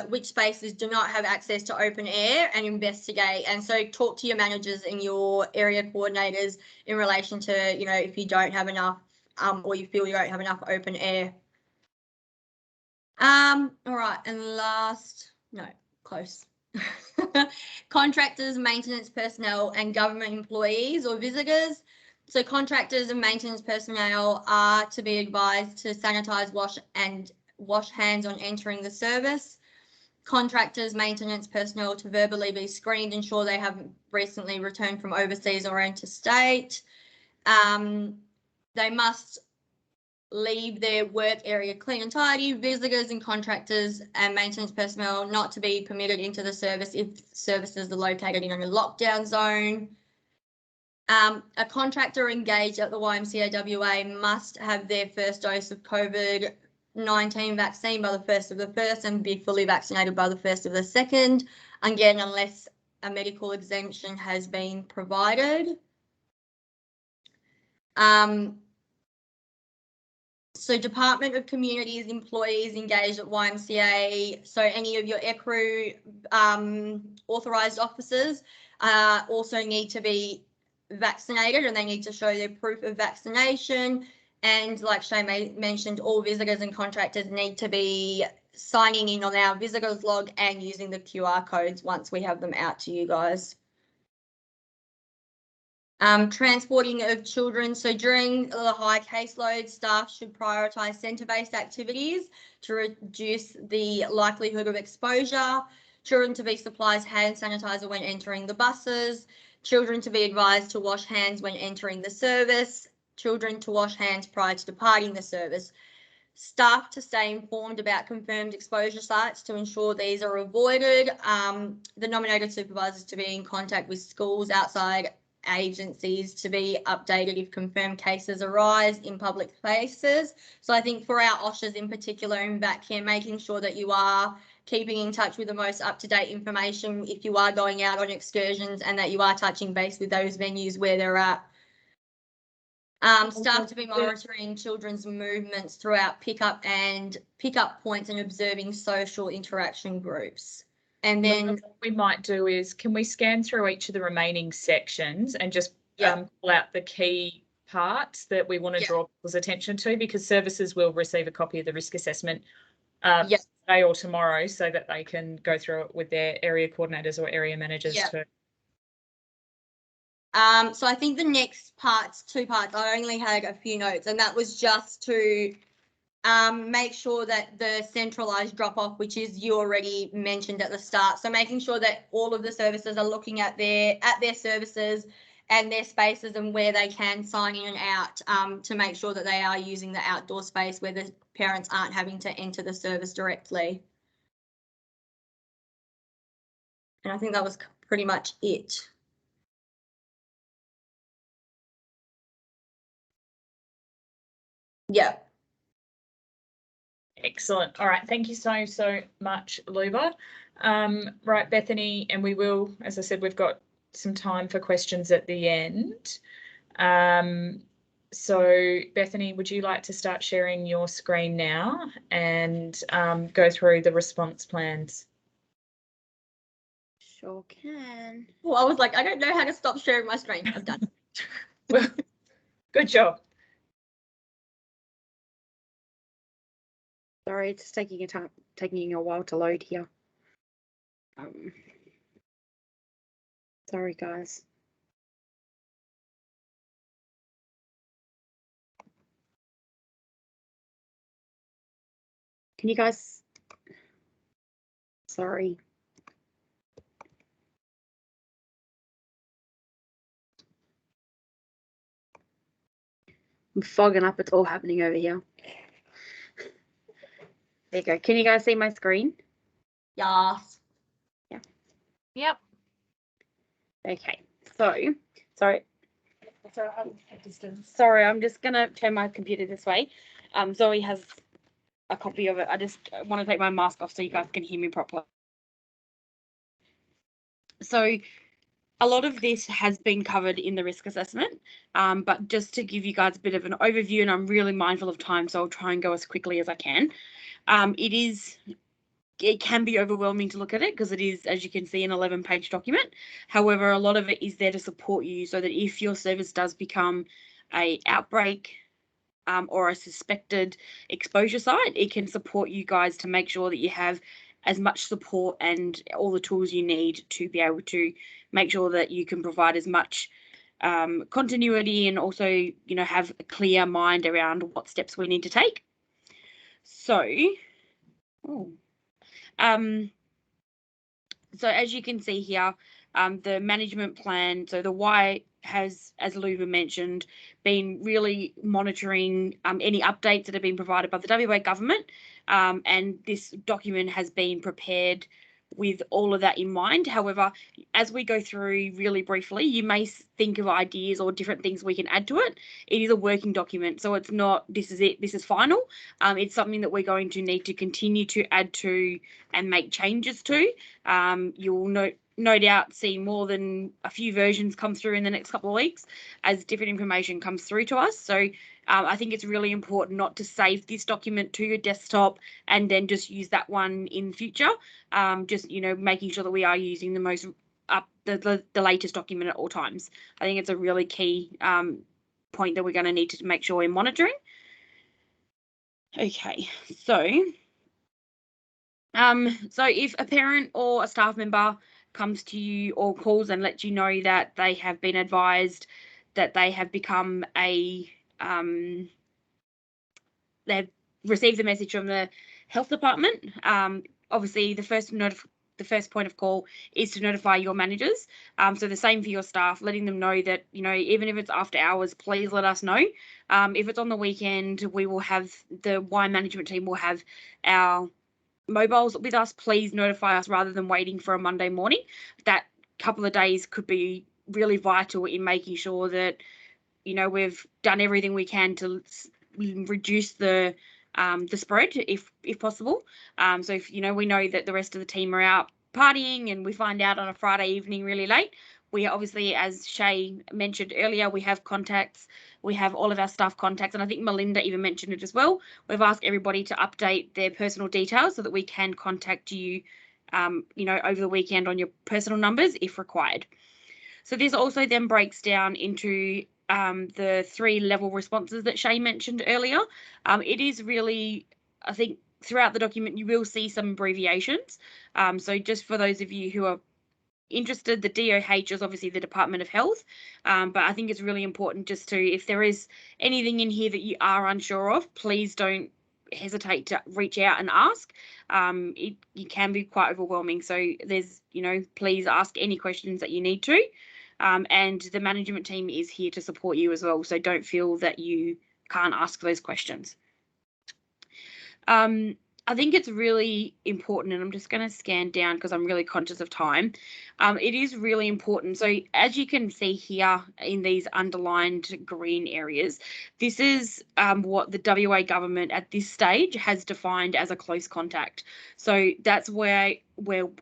Speaker 5: which spaces do not have access to open air and investigate. And so talk to your managers and your area coordinators in relation to, you know, if you don't have enough or you feel you don't have enough open air. All right, and close. Contractors, maintenance personnel and government employees or visitors. So contractors and maintenance personnel are to be advised to sanitize, wash hands on entering the service. Contractors, maintenance personnel to verbally be screened, ensure they haven't recently returned from overseas or interstate. They must leave their work area clean and tidy. Visitors and contractors and maintenance personnel not to be permitted into the service if services are located in a lockdown zone. A contractor engaged at the YMCA WA must have their first dose of COVID-19 vaccine by the 1st of the 1st and be fully vaccinated by the 1st of the 2nd, again, unless a medical exemption has been provided. So Department of Communities employees engaged at YMCA, so any of your ECRU authorised officers also need to be vaccinated and they need to show their proof of vaccination. And like Shay mentioned, all visitors and contractors need to be signing in on our visitors log and using the QR codes once we have them out to you guys. Transporting of children. So during the high caseload, staff should prioritise centre-based activities to reduce the likelihood of exposure. Children to be supplied hand sanitizer when entering the buses. Children to be advised to wash hands when entering the service. Children to wash hands prior to departing the service. Staff to stay informed about confirmed exposure sites to ensure these are avoided. The nominated supervisors to be in contact with schools, outside agencies to be updated if confirmed cases arise in public places. So I think for our OSHAs in particular in VATCare, making sure that you are keeping in touch with the most up-to-date information if you are going out on excursions and that you are touching base with those venues where they're at. Staff to be monitoring children's movements throughout pickup points and observing social interaction groups. And then
Speaker 1: what we might do is, can we scan through each of the remaining sections and just pull out the key parts that we want to draw people's attention to, because services will receive a copy of the risk assessment today or tomorrow so that they can go through it with their area coordinators or area managers too.
Speaker 5: So I think the next two parts, I only had a few notes, and that was just to make sure that the centralised drop-off, which is you already mentioned at the start, so making sure that all of the services are looking at their services and their spaces and where they can sign in and out to make sure that they are using the outdoor space where the parents aren't having to enter the service directly. And I think that was pretty much it. Yeah.
Speaker 1: Excellent. All right. Thank you so much, Luba. Right, Bethany, and we will, as I said, we've got some time for questions at the end. So Bethany, would you like to start sharing your screen now and go through the response plans?
Speaker 3: Sure can.
Speaker 5: Well, I was like, I don't know how to stop sharing my screen. I'm done.
Speaker 1: Well, good job.
Speaker 3: Sorry, it's taking a while to load here. Sorry, guys. Can you guys? Sorry. I'm fogging up. It's all happening over here. There you go. Can you guys see my screen?
Speaker 5: Yes.
Speaker 3: Yeah.
Speaker 2: Yep.
Speaker 3: Okay. So, sorry. Sorry, I'm just gonna turn my computer this way. Zoe has a copy of it. I just want to take my mask off so you guys can hear me properly. So, a lot of this has been covered in the risk assessment, but just to give you guys a bit of an overview, and I'm really mindful of time, so I'll try and go as quickly as I can. It is it can be overwhelming to look at it because it is, as you can see, an 11-page document. However, a lot of it is there to support you so that if your service does become a outbreak or a suspected exposure site, it can support you guys to make sure that you have as much support and all the tools you need to be able to make sure that you can provide as much continuity and also, you know, have a clear mind around what steps we need to take. So, so as you can see here, the management plan, so the Y has, as Luba mentioned, been really monitoring any updates that have been provided by the WA government, and this document has been prepared with all of that in mind. However, as we go through really briefly, you may think of ideas or different things we can add to it. It is a working document, so it's not, this is it, this is final. It's something that we're going to need to continue to add to and make changes to. You'll no doubt see more than a few versions come through in the next couple of weeks as different information comes through to us. So I think it's really important not to save this document to your desktop and then just use that one in future. Just, you know, making sure that we are using the most the latest document at all times. I think it's a really key point that we're going to need to make sure we're monitoring. Okay, so if a parent or a staff member comes to you or calls and lets you know that they have been advised that they have become a they've received the message from the health department, obviously the first point of call is to notify your managers. So the same for your staff, letting them know that, you know, even if it's after hours, please let us know. If it's on the weekend, we will have the Y management team will have our mobiles with us. Please notify us rather than waiting for a Monday morning. That couple of days could be really vital in making sure that, you know, we've done everything we can to reduce the spread if possible. So if, you know, we know that the rest of the team are out partying and we find out on a Friday evening really late, we obviously, as Shay mentioned earlier, we have contacts, we have all of our staff contacts, and I think Melinda even mentioned it as well. We've asked everybody to update their personal details so that we can contact you, you know, over the weekend on your personal numbers if required. So this also then breaks down into the 3-level responses that Shay mentioned earlier. It is really, I think, throughout the document you will see some abbreviations. So just for those of you who are interested, the DOH is obviously the Department of Health, but I think it's really important just to, if there is anything in here that you are unsure of, please don't hesitate to reach out and ask. You can be quite overwhelming, so there's, you know, please ask any questions that you need to, and the management team is here to support you as well, so don't feel that you can't ask those questions. I think it's really important, and I'm just going to scan down because I'm really conscious of time. It is really important. So as you can see here in these underlined green areas, this is what the WA government at this stage has defined as a close contact. So that's where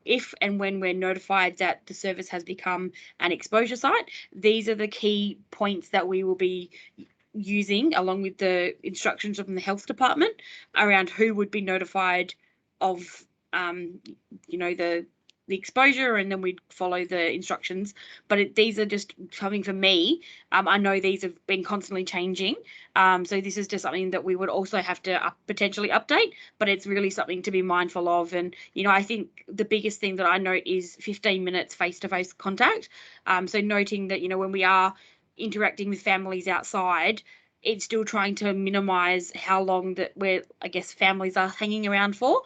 Speaker 3: if and when we're notified that the service has become an exposure site, these are the key points that we will be using along with the instructions from the health department around who would be notified of you know, the exposure, and then we'd follow the instructions. But these are just coming from me. I know these have been constantly changing, so this is just something that we would also have to potentially update, but it's really something to be mindful of. And, you know, I think the biggest thing that I note is 15 minutes face-to-face contact. So noting that, you know, when we are interacting with families outside, it's still trying to minimize how long that I guess families are hanging around for.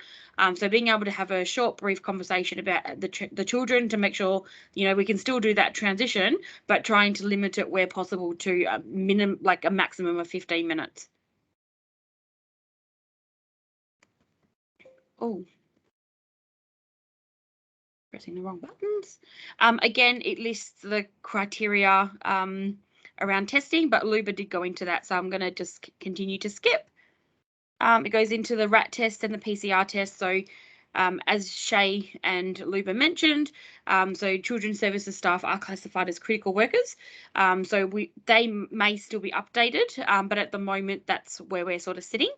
Speaker 3: So being able to have a short, brief conversation about the children to make sure, you know, we can still do that transition, but trying to limit it where possible to a maximum of 15 minutes. Oh, pressing the wrong buttons. Again, it lists the criteria around testing, but Luba did go into that, so I'm going to just continue to skip. It goes into the RAT test and the PCR test. So as Shay and Luba mentioned, so children's services staff are classified as critical workers. So they may still be updated, but at the moment that's where we're sort of sitting.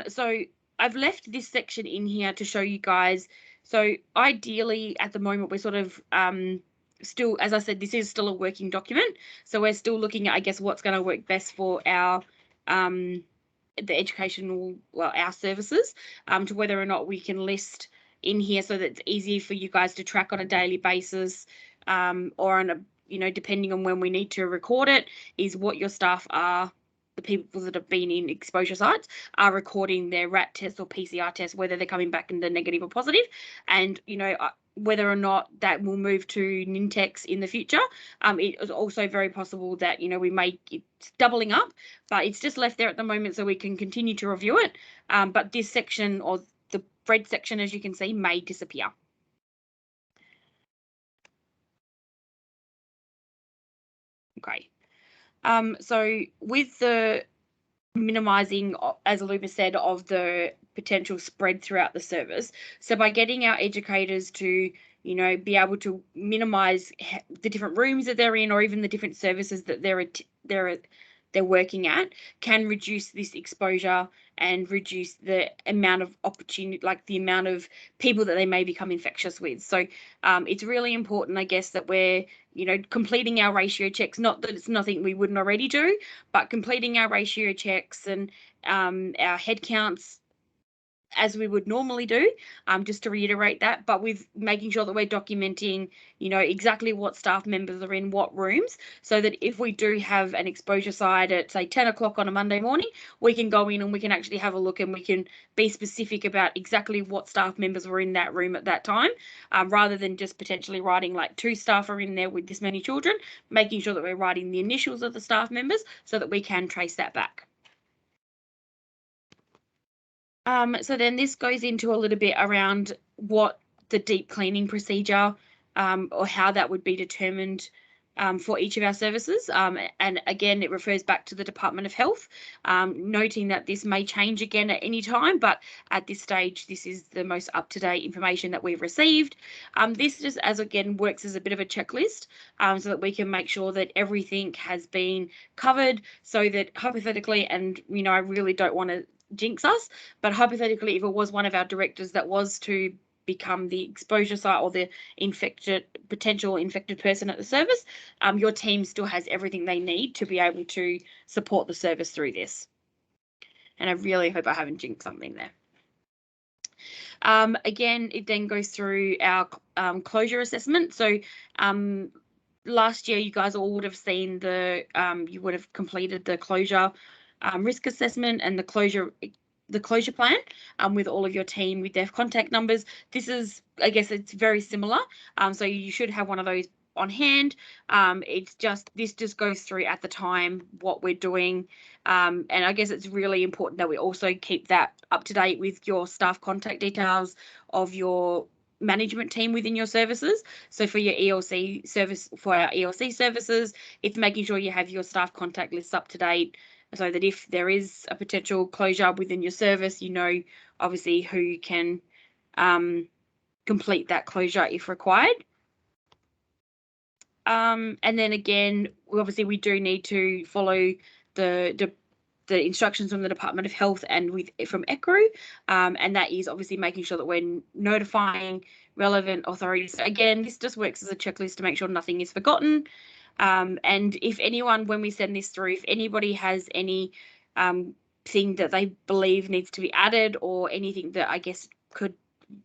Speaker 3: So I've left this section in here to show you guys. So ideally at the moment we're sort of still, as I said, this is still a working document. So we're still looking at, I guess, what's going to work best for our the educational, well, our services, to whether or not we can list in here so that it's easy for you guys to track on a daily basis, or on a, you know, depending on when we need to record it, is what your staff are, the people that have been in exposure sites are recording their RAT test or PCR test, whether they're coming back in the negative or positive, and, you know, whether or not that will move to Nintex in the future. It is also very possible that, you know, we may, it's doubling up, but it's just left there at the moment so we can continue to review it. But this section, or the red section, as you can see, may disappear. Okay. So with the minimizing, as Luba said, of the potential spread throughout the service, so by getting our educators to, you know, be able to minimize the different rooms that they're in, or even the different services that they're working at, can reduce this exposure and reduce the amount of opportunity, like the amount of people that they may become infectious with. So it's really important, I guess, that we're, you know, completing our ratio checks, not that it's nothing we wouldn't already do, but completing our ratio checks and our head counts as we would normally do, just to reiterate that, but with making sure that we're documenting, you know, exactly what staff members are in what rooms, so that if we do have an exposure side at, say, 10 o'clock on a Monday morning, we can go in and we can actually have a look and we can be specific about exactly what staff members were in that room at that time, rather than just potentially writing like 2 staff are in there with this many children, making sure that we're writing the initials of the staff members so that we can trace that back. So then this goes into a little bit around what the deep cleaning procedure, or how that would be determined for each of our services. And again, it refers back to the Department of Health, noting that this may change again at any time, but at this stage, this is the most up-to-date information that we've received. This just, as again, works as a bit of a checklist, so that we can make sure that everything has been covered, so that hypothetically, and, you know, I really don't want to jinx us, but hypothetically, if it was one of our directors that was to become the exposure site or the potential infected person at the service, your team still has everything they need to be able to support the service through this. And I really hope I haven't jinxed something there. Again, it then goes through our closure assessment. So last year, you guys all would have seen you would have completed the closure risk assessment and the closure plan with all of your team with their contact numbers. This is, I guess, it's very similar. So you should have one of those on hand. This just goes through at the time what we're doing. And I guess it's really important that we also keep that up to date with your staff contact details of your management team within your services. So for your ELC service, for our ELC services, it's making sure you have your staff contact lists up to date, so that if there is a potential closure within your service, you know, obviously who can complete that closure if required. And then again, we do need to follow the instructions from the Department of Health and from ECRU, and that is obviously making sure that we're notifying relevant authorities. So again, this just works as a checklist to make sure nothing is forgotten. And if anyone, when we send this through, if anybody has any thing that they believe needs to be added, or anything that I guess could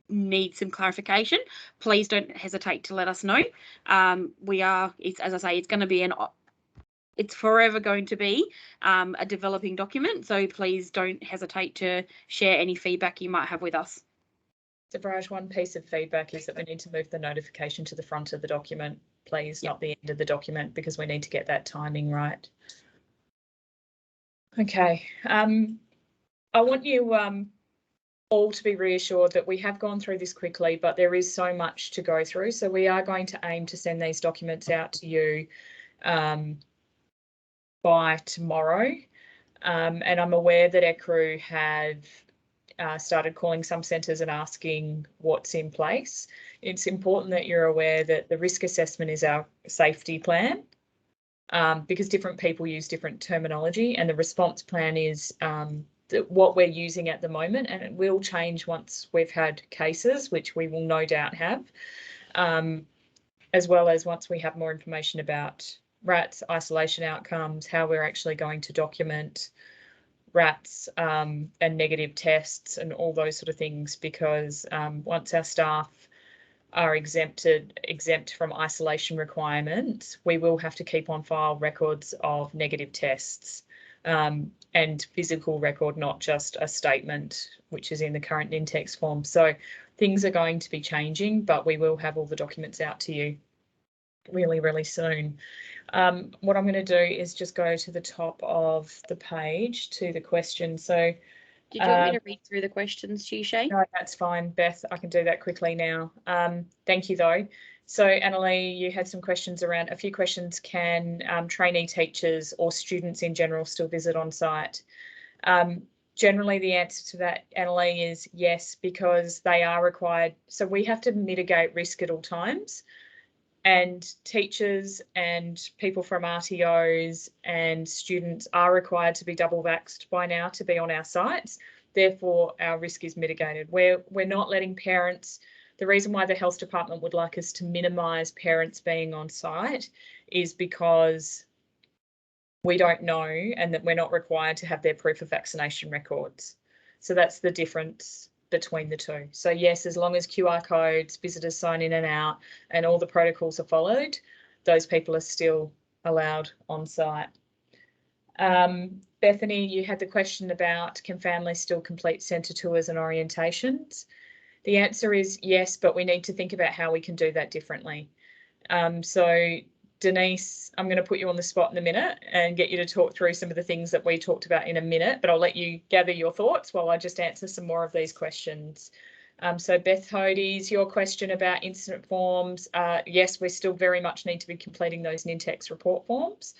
Speaker 3: need some clarification, please don't hesitate to let us know. It's, as I say, it's going to be it's forever going to be a developing document. So please don't hesitate to share any feedback you might have with us.
Speaker 1: So Braj, one piece of feedback is that we need to move the notification to the front of the document, please, not the end of the document, because we need to get that timing right. Okay. I want you all to be reassured that we have gone through this quickly, but there is so much to go through. So we are going to aim to send these documents out to you by tomorrow. And I'm aware that ECRU have started calling some centres and asking what's in place. It's important that you're aware that the risk assessment is our safety plan, because different people use different terminology, and the response plan is what we're using at the moment, and it will change once we've had cases, which we will no doubt have, as well as once we have more information about rats, isolation outcomes, how we're actually going to document rats and negative tests and all those sort of things, because once our staff are exempt from isolation requirements, we will have to keep on file records of negative tests and physical record, not just a statement, which is in the current Nintex form. So things are going to be changing, but we will have all the documents out to you really, really soon. What I'm going to do is just go to the top of the page to the question. So
Speaker 3: Did you want me to read through the questions to you, Shay?
Speaker 1: no, that's fine, Beth. I can do that quickly now. Thank you, though. So, Annalie, you had some questions around, a few questions. Can trainee teachers or students in general still visit on site? Generally, the answer to that, Annalie, is yes, because they are required. So we have to mitigate risk at all times. And teachers and people from RTOs and students are required to be double vaxxed by now to be on our sites. Therefore, our risk is mitigated. We're not letting parents, the reason why the health department would like us to minimise parents being on site is because we don't know, and that we're not required to have their proof of vaccination records. So that's the difference between the two. So yes, as long as QR codes, visitors sign in and out, and all the protocols are followed, those people are still allowed on site. Bethany, you had the question about, can families still complete centre tours and orientations? The answer is yes, but we need to think about how we can do that differently. So Denise, I'm going to put you on the spot in a minute and get you to talk through some of the things that we talked about in a minute, but I'll let you gather your thoughts while I just answer some more of these questions. So Beth Hodes, your question about incident forms, yes, we still very much need to be completing those Nintex report forms.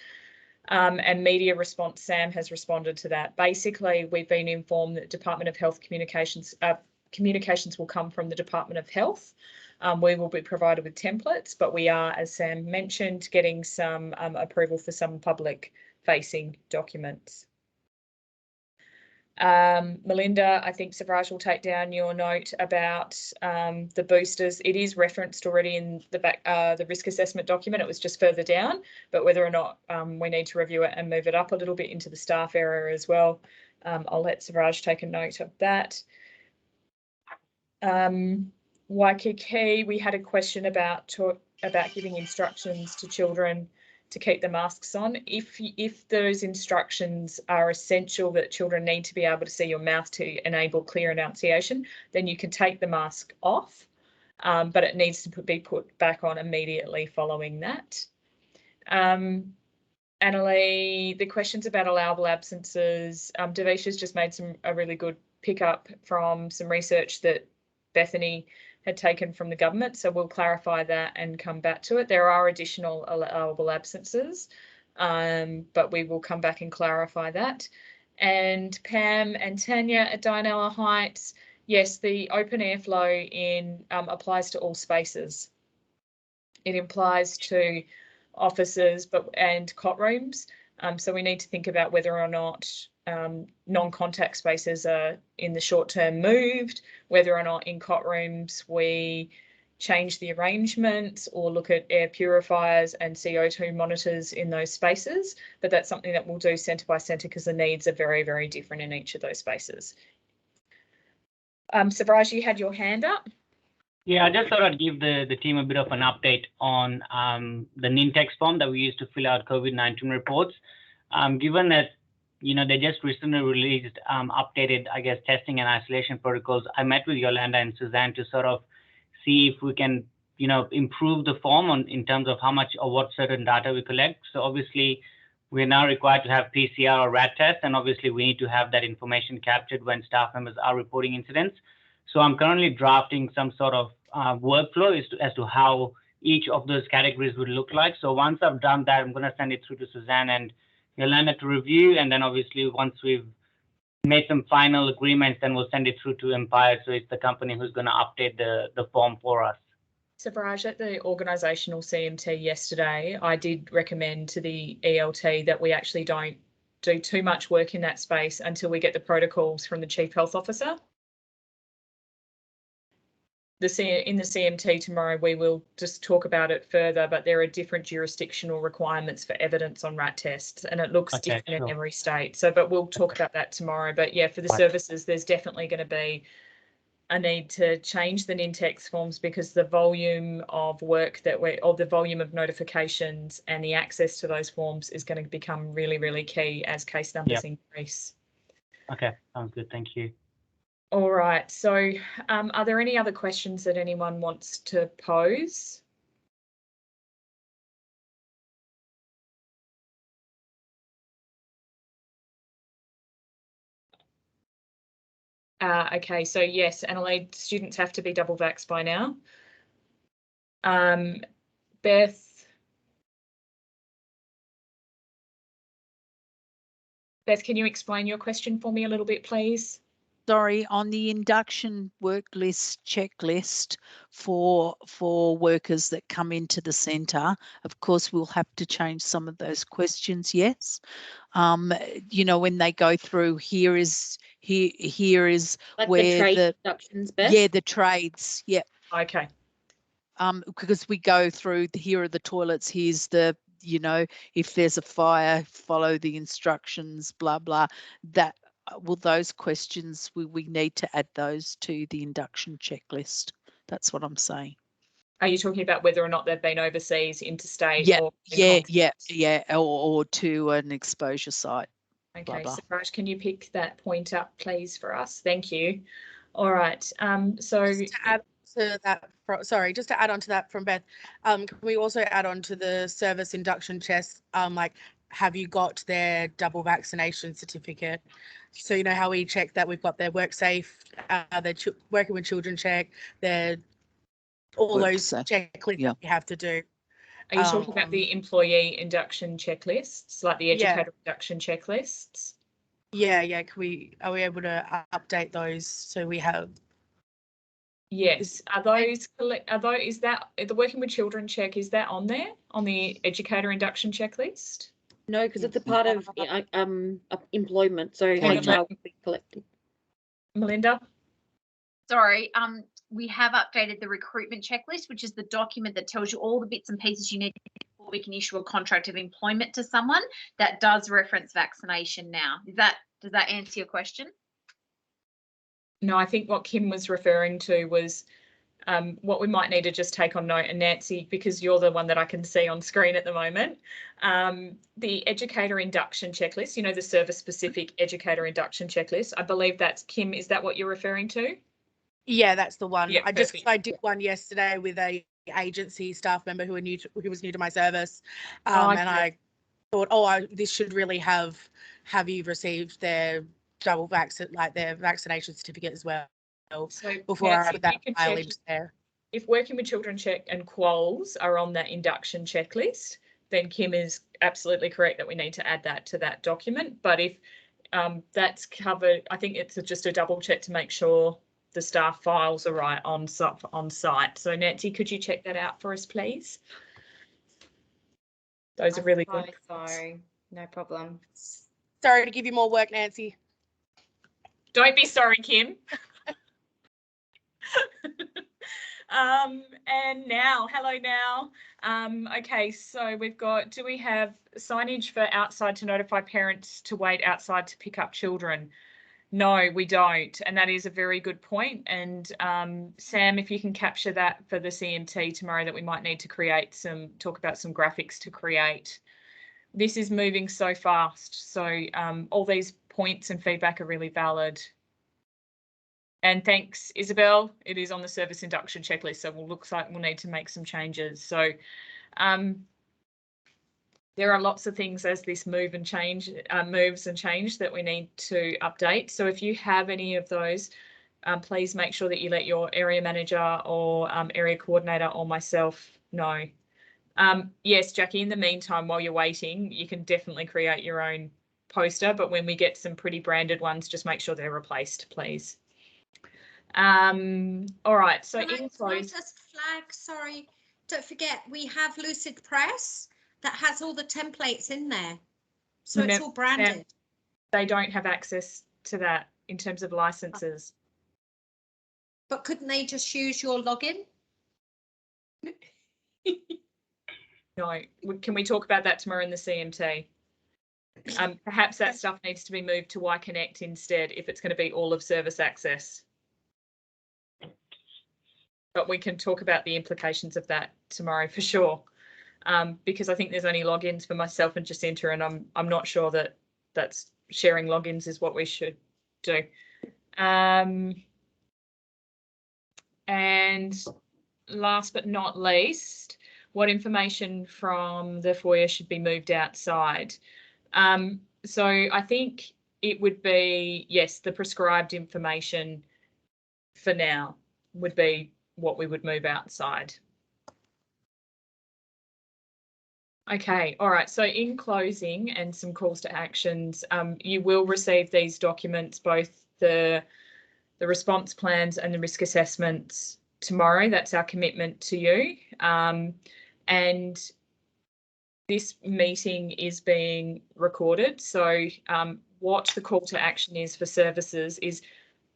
Speaker 1: And media response, Sam has responded to that. Basically, we've been informed that Department of Health communications will come from the Department of Health. We will be provided with templates, but we are, as Sam mentioned, getting some approval for some public-facing documents. Melinda, I think Savraj will take down your note about the boosters. It is referenced already in the risk assessment document. It was just further down, but whether or not we need to review it and move it up a little bit into the staff area as well, I'll let Savraj take a note of that. Waikiki, we had a question about giving instructions to children to keep the masks on. If those instructions are essential, that children need to be able to see your mouth to enable clear enunciation, then you can take the mask off, but it needs to be put back on immediately following that. Annalie, the questions about allowable absences, Davisha's just made a really good pickup from some research that Bethany had taken from the government, so we'll clarify that and come back to it. There are additional allowable absences, but we will come back and clarify that. And Pam and Tanya at Dianella Heights, yes, the open airflow applies to all spaces. It applies to offices and cot rooms, so we need to think about whether or not non-contact spaces are in the short term moved, whether or not in cot rooms we change the arrangements or look at air purifiers and CO2 monitors in those spaces. But that's something that we'll do centre by centre because the needs are very, very different in each of those spaces. Savraj, you had your hand up.
Speaker 6: Yeah, I just thought I'd give the team a bit of an update on the Nintex form that we use to fill out COVID-19 reports. Given that they just recently released updated, I guess, testing and isolation protocols, I met with Yolanda and Suzanne to sort of see if we can, improve the form in terms of how much or what certain data we collect. So obviously, we're now required to have PCR or RAT test, and obviously we need to have that information captured when staff members are reporting incidents. So I'm currently drafting some sort of workflow as to how each of those categories would look like. So once I've done that, I'm going to send it through to Suzanne and Yolanda to review, and then obviously once we've made some final agreements, then we'll send it through to Empire. So it's the company who's going to update the form for us.
Speaker 1: Savraj, at the organisational CMT yesterday, I did recommend to the ELT that we actually don't do too much work in that space until we get the protocols from the Chief Health Officer. In the CMT tomorrow, we will just talk about it further, but there are different jurisdictional requirements for evidence on rat tests, and it looks different in every state. So, but we'll talk about that tomorrow. But yeah, for the services, there's definitely going to be a need to change the Nintex forms, because the volume of work the volume of notifications and the access to those forms is going to become really, really key as case numbers increase.
Speaker 6: Okay, sounds good. Thank you.
Speaker 1: All right. So, are there any other questions that anyone wants to pose? Okay, so yes, Annalise, students have to be double vaxxed by now. Beth, can you explain your question for me a little bit, please?
Speaker 7: Sorry, on the induction work list checklist for workers that come into the centre, of course, we'll have to change some of those questions. Yes, you know, when they go through, here is
Speaker 3: Like
Speaker 7: where
Speaker 3: the trade deductions, Beth?
Speaker 7: yeah, the trades, yeah.
Speaker 1: Okay.
Speaker 7: Because we go through, here are the toilets, here's the, you know, if there's a fire, follow the instructions, blah blah. That well, those questions we need to add those to the induction checklist. That's what I'm saying.
Speaker 1: Are you talking about whether or not they've been overseas, interstate?
Speaker 7: Yeah,
Speaker 1: or
Speaker 7: or to an exposure site.
Speaker 1: Okay,
Speaker 7: blah, blah.
Speaker 1: so Raj, can you pick that point up, please, for us? Thank you. All right. So
Speaker 8: just to add to that, just to add on to that from Beth, can we also add on to the service induction checks, like, have you got their double vaccination certificate? So you know how we check that we've got their work safe, their working with children check, their all
Speaker 7: Work
Speaker 8: those
Speaker 7: safe.
Speaker 8: checklists
Speaker 7: Yeah.
Speaker 8: you have to do.
Speaker 1: are you talking about the employee induction checklists, like the educator induction checklists?
Speaker 8: Yeah. Are we able to update those so we have?
Speaker 1: Yes. Is that the working with children check, is that on there on the educator induction checklist?
Speaker 3: No, because it's a part of employment, so HR will be collecting.
Speaker 1: Melinda?
Speaker 4: Sorry, we have updated the recruitment checklist, which is the document that tells you all the bits and pieces you need before we can issue a contract of employment to someone. That does reference vaccination now. Does that answer your question?
Speaker 1: No, I think what Kim was referring to was what we might need to just take on note, and Nancy, because you're the one that I can see on screen at the moment, the educator induction checklist, you know, the service specific educator induction checklist, I believe that's Kim, is that what you're referring to?
Speaker 8: Yeah, that's the one.
Speaker 1: Yeah,
Speaker 8: I did one yesterday with a agency staff member who was new to my service, and I thought, this should really have you received their double their vaccination certificate as well. So before Nancy, I put that file into there.
Speaker 1: If working with children check and quals are on that induction checklist, then Kim is absolutely correct that we need to add that to that document. But if that's covered, I think it's just a double check to make sure the staff files are right on site. So Nancy, could you check that out for us, please? Those are really good.
Speaker 5: Sorry, no problem.
Speaker 8: Sorry to give you more work, Nancy.
Speaker 1: Don't be sorry, Kim. And now, hello now. Okay, so we've got, do we have signage for outside to notify parents to wait outside to pick up children? No, we don't. And that is a very good point. And Sam, if you can capture that for the CMT tomorrow, that we might need to talk about some graphics to create. This is moving so fast. So all these points and feedback are really valid. And thanks, Isabel. It is on the service induction checklist, so it looks like we'll need to make some changes. So there are lots of things as this moves and change that we need to update. So if you have any of those, please make sure that you let your area manager or area coordinator or myself know. Yes, Jackie, in the meantime, while you're waiting, you can definitely create your own poster, but when we get some pretty branded ones, just make sure they're replaced, please. All right, so
Speaker 9: can I just flag, sorry, don't forget, we have Lucid Press that has all the templates in there. So it's all branded.
Speaker 1: They don't have access to that in terms of licenses.
Speaker 9: But couldn't they just use your login?
Speaker 1: No, can we talk about that tomorrow in the CMT? Perhaps that stuff needs to be moved to Y Connect instead if it's going to be all of service access. But we can talk about the implications of that tomorrow for sure, because I think there's only logins for myself and Jacinta, and I'm not sure that that's sharing logins is what we should do. And last but not least, what information from the foyer should be moved outside? So I think it would be, yes, the prescribed information for now would be what we would move outside. Okay, all right, so in closing and some calls to actions, you will receive these documents, both the response plans and the risk assessments tomorrow. That's our commitment to you. And this meeting is being recorded. So what the call to action is for services is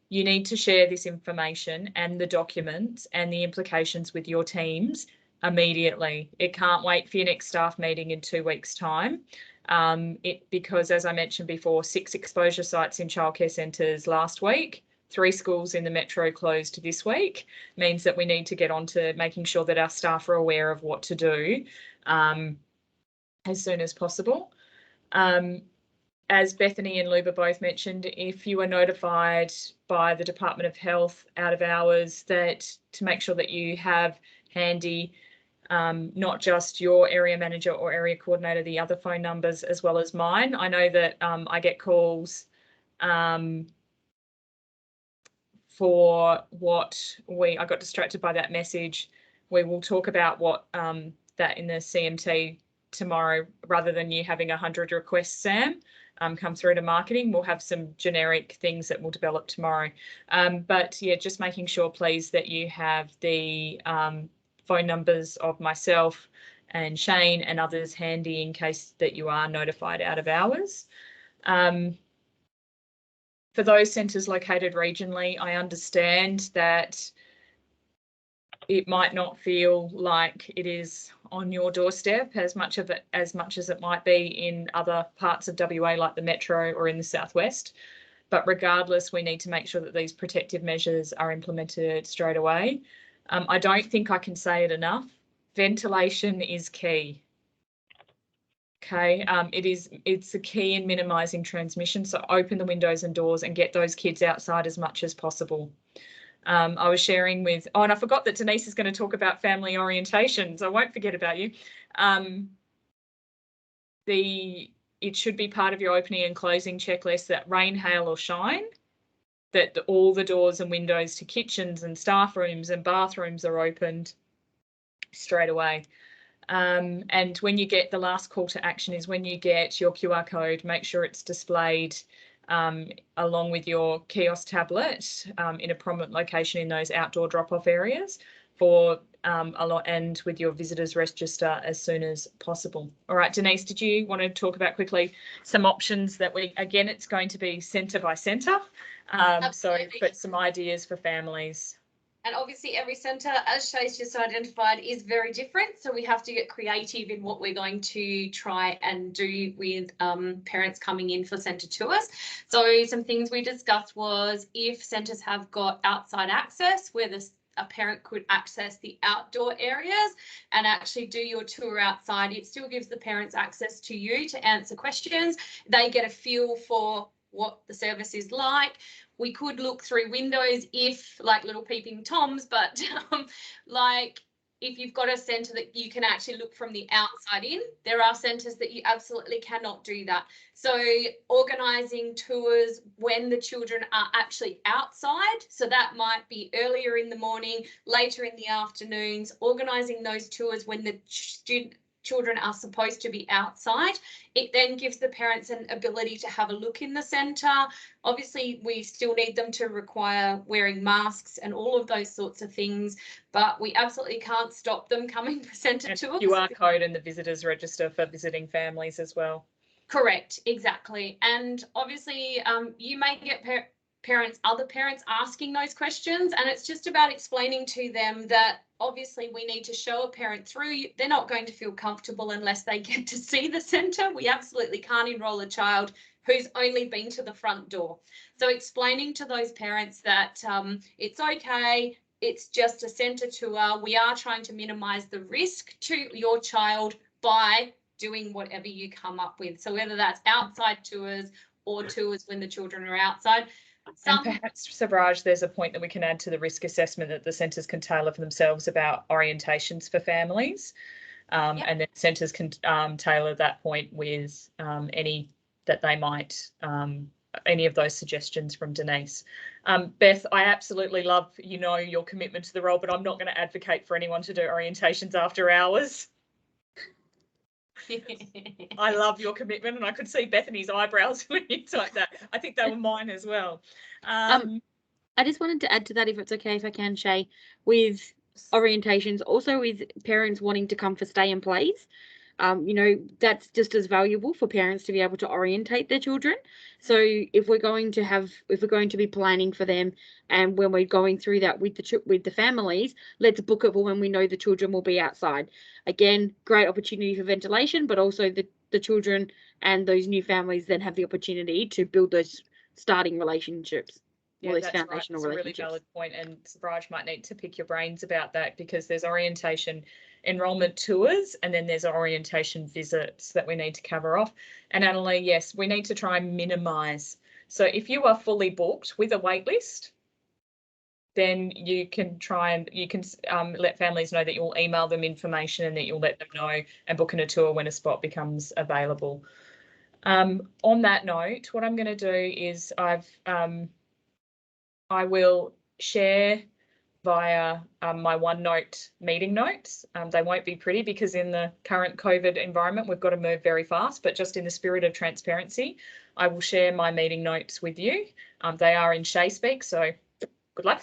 Speaker 1: you need to share this information and the documents and the implications with your teams immediately. It can't wait for your next staff meeting in 2 weeks' time. Because as I mentioned before, 6 exposure sites in childcare centres last week, 3 schools in the metro closed this week, means that we need to get on to making sure that our staff are aware of what to do as soon as possible. As Bethany and Luba both mentioned, if you are notified by the Department of Health out of hours, that to make sure that you have handy not just your area manager or area coordinator, the other phone numbers as well as mine. I know that I get calls for what I got distracted by that message. We will talk about what that in the CMT tomorrow, rather than you having 100 requests, Sam, come through to marketing. We'll have some generic things that we'll develop tomorrow. But yeah, just making sure, please, that you have the phone numbers of myself and Shane and others handy in case that you are notified out of hours. For those centres located regionally, I understand that it might not feel like it is on your doorstep as much as it might be in other parts of WA, like the metro or in the southwest. But regardless, we need to make sure that these protective measures are implemented straight away. I don't think I can say it enough. Ventilation is key. Okay, it's the key in minimising transmission. So open the windows and doors and get those kids outside as much as possible. I was sharing with, and I forgot that Denise is going to talk about family orientations. I won't forget about you. It should be part of your opening and closing checklist that rain, hail or shine, that all the doors and windows to kitchens and staff rooms and bathrooms are opened straight away. And when you get, the last call to action is when you get your QR code, make sure it's displayed along with your kiosk tablet in a prominent location in those outdoor drop-off areas for a lot, and with your visitors register as soon as possible. All right, Denise, did you want to talk about quickly some options that again, it's going to be centre by centre, but some ideas for families.
Speaker 10: And obviously every centre, as Shay's just identified, is very different. So we have to get creative in what we're going to try and do with parents coming in for centre tours. So some things we discussed was if centres have got outside access where a parent could access the outdoor areas and actually do your tour outside, it still gives the parents access to you to answer questions. They get a feel for what the service is like. We could look through windows if, like little peeping toms, but like if you've got a centre that you can actually look from the outside in, there are centres that you absolutely cannot do that. So organising tours when the children are actually outside, so that might be earlier in the morning, later in the afternoons, organising those tours when the children are supposed to be outside. It then gives the parents an ability to have a look in the centre. Obviously, we still need them to require wearing masks and all of those sorts of things, but we absolutely can't stop them coming for centre tours.
Speaker 1: QR code and the visitors register for visiting families as well.
Speaker 10: Correct, exactly. And obviously, you may get other parents asking those questions, and it's just about explaining to them that obviously we need to show a parent through. They're not going to feel comfortable unless they get to see the centre. We absolutely can't enrol a child who's only been to the front door. So explaining to those parents that it's okay, it's just a centre tour. We are trying to minimise the risk to your child by doing whatever you come up with. So whether that's outside tours or tours when the children are outside.
Speaker 1: And perhaps, Savraj, there's a point that we can add to the risk assessment that the centres can tailor for themselves about orientations for families.
Speaker 10: Yep.
Speaker 1: And then centres can tailor that point with any that they might, any of those suggestions from Denise. Beth, I absolutely love, your commitment to the role, but I'm not going to advocate for anyone to do orientations after hours. I love your commitment, and I could see Bethany's eyebrows when you typed that. I think they were mine as well.
Speaker 3: I just wanted to add to that, if it's okay, if I can, Shay, with orientations, also with parents wanting to come for stay and plays. That's just as valuable for parents to be able to orientate their children. So if we're going to be planning for them, and when we're going through that with the families, let's book it for when we know the children will be outside. Again, great opportunity for ventilation, but also the children and those new families then have the opportunity to build those starting relationships.
Speaker 1: Yeah,
Speaker 3: those
Speaker 1: that's
Speaker 3: foundational
Speaker 1: right. That's a really valid point, and Savraj might need to pick your brains about that, because there's orientation enrolment tours, and then there's orientation visits that we need to cover off. And Annalie, yes, we need to try and minimise. So if you are fully booked with a wait list, then you can let families know that you'll email them information and that you'll let them know and book in a tour when a spot becomes available. On that note, what I'm going to do is I will share via my OneNote meeting notes. They won't be pretty because in the current COVID environment, we've got to move very fast, but just in the spirit of transparency, I will share my meeting notes with you. They are in Shay Speak, so good luck.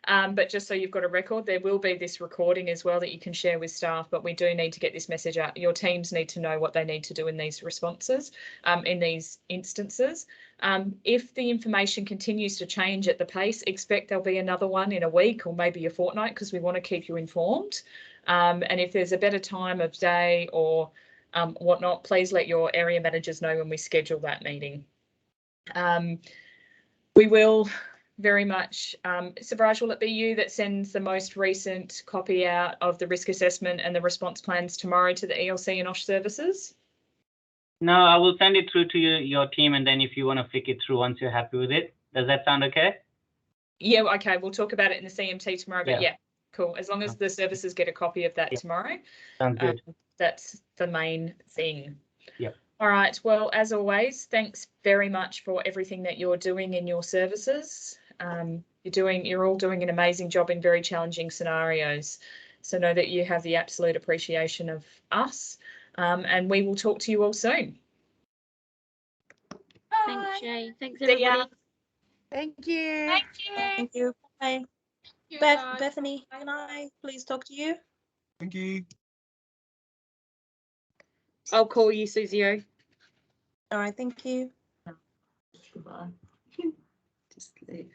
Speaker 1: But just so you've got a record, there will be this recording as well that you can share with staff, but we do need to get this message out. Your teams need to know what they need to do in these responses, in these instances. If the information continues to change at the pace, expect there'll be another one in a week or maybe a fortnight, because we want to keep you informed. And if there's a better time of day or whatnot, please let your area managers know when we schedule that meeting. We will very much, Savraj, will it be you that sends the most recent copy out of the risk assessment and the response plans tomorrow to the ELC and OSH services?
Speaker 6: No, I will send it through to your team, and then if you want to flick it through once you're happy with it. Does that sound okay?
Speaker 1: Yeah, okay, we'll talk about it in the CMT tomorrow, but yeah, cool. As long as the services get a copy of that tomorrow.
Speaker 6: Sounds good.
Speaker 1: That's the main thing.
Speaker 6: Yep.
Speaker 1: All right, well, as always, thanks very much for everything that you're doing in your services. You're all doing an amazing job in very challenging scenarios. So know that you have the absolute appreciation of us, and we will talk to you all soon.
Speaker 3: Thanks, Shay. Thanks,
Speaker 1: See ya.
Speaker 3: everybody.
Speaker 8: Thank you.
Speaker 10: Thank you.
Speaker 5: Thank you. Bye.
Speaker 10: You
Speaker 5: Beth,
Speaker 10: guys.
Speaker 5: Bethany, can I please talk to you?
Speaker 11: Thank you.
Speaker 3: I'll call you, Susie.
Speaker 5: All right, thank you.
Speaker 12: Just leave.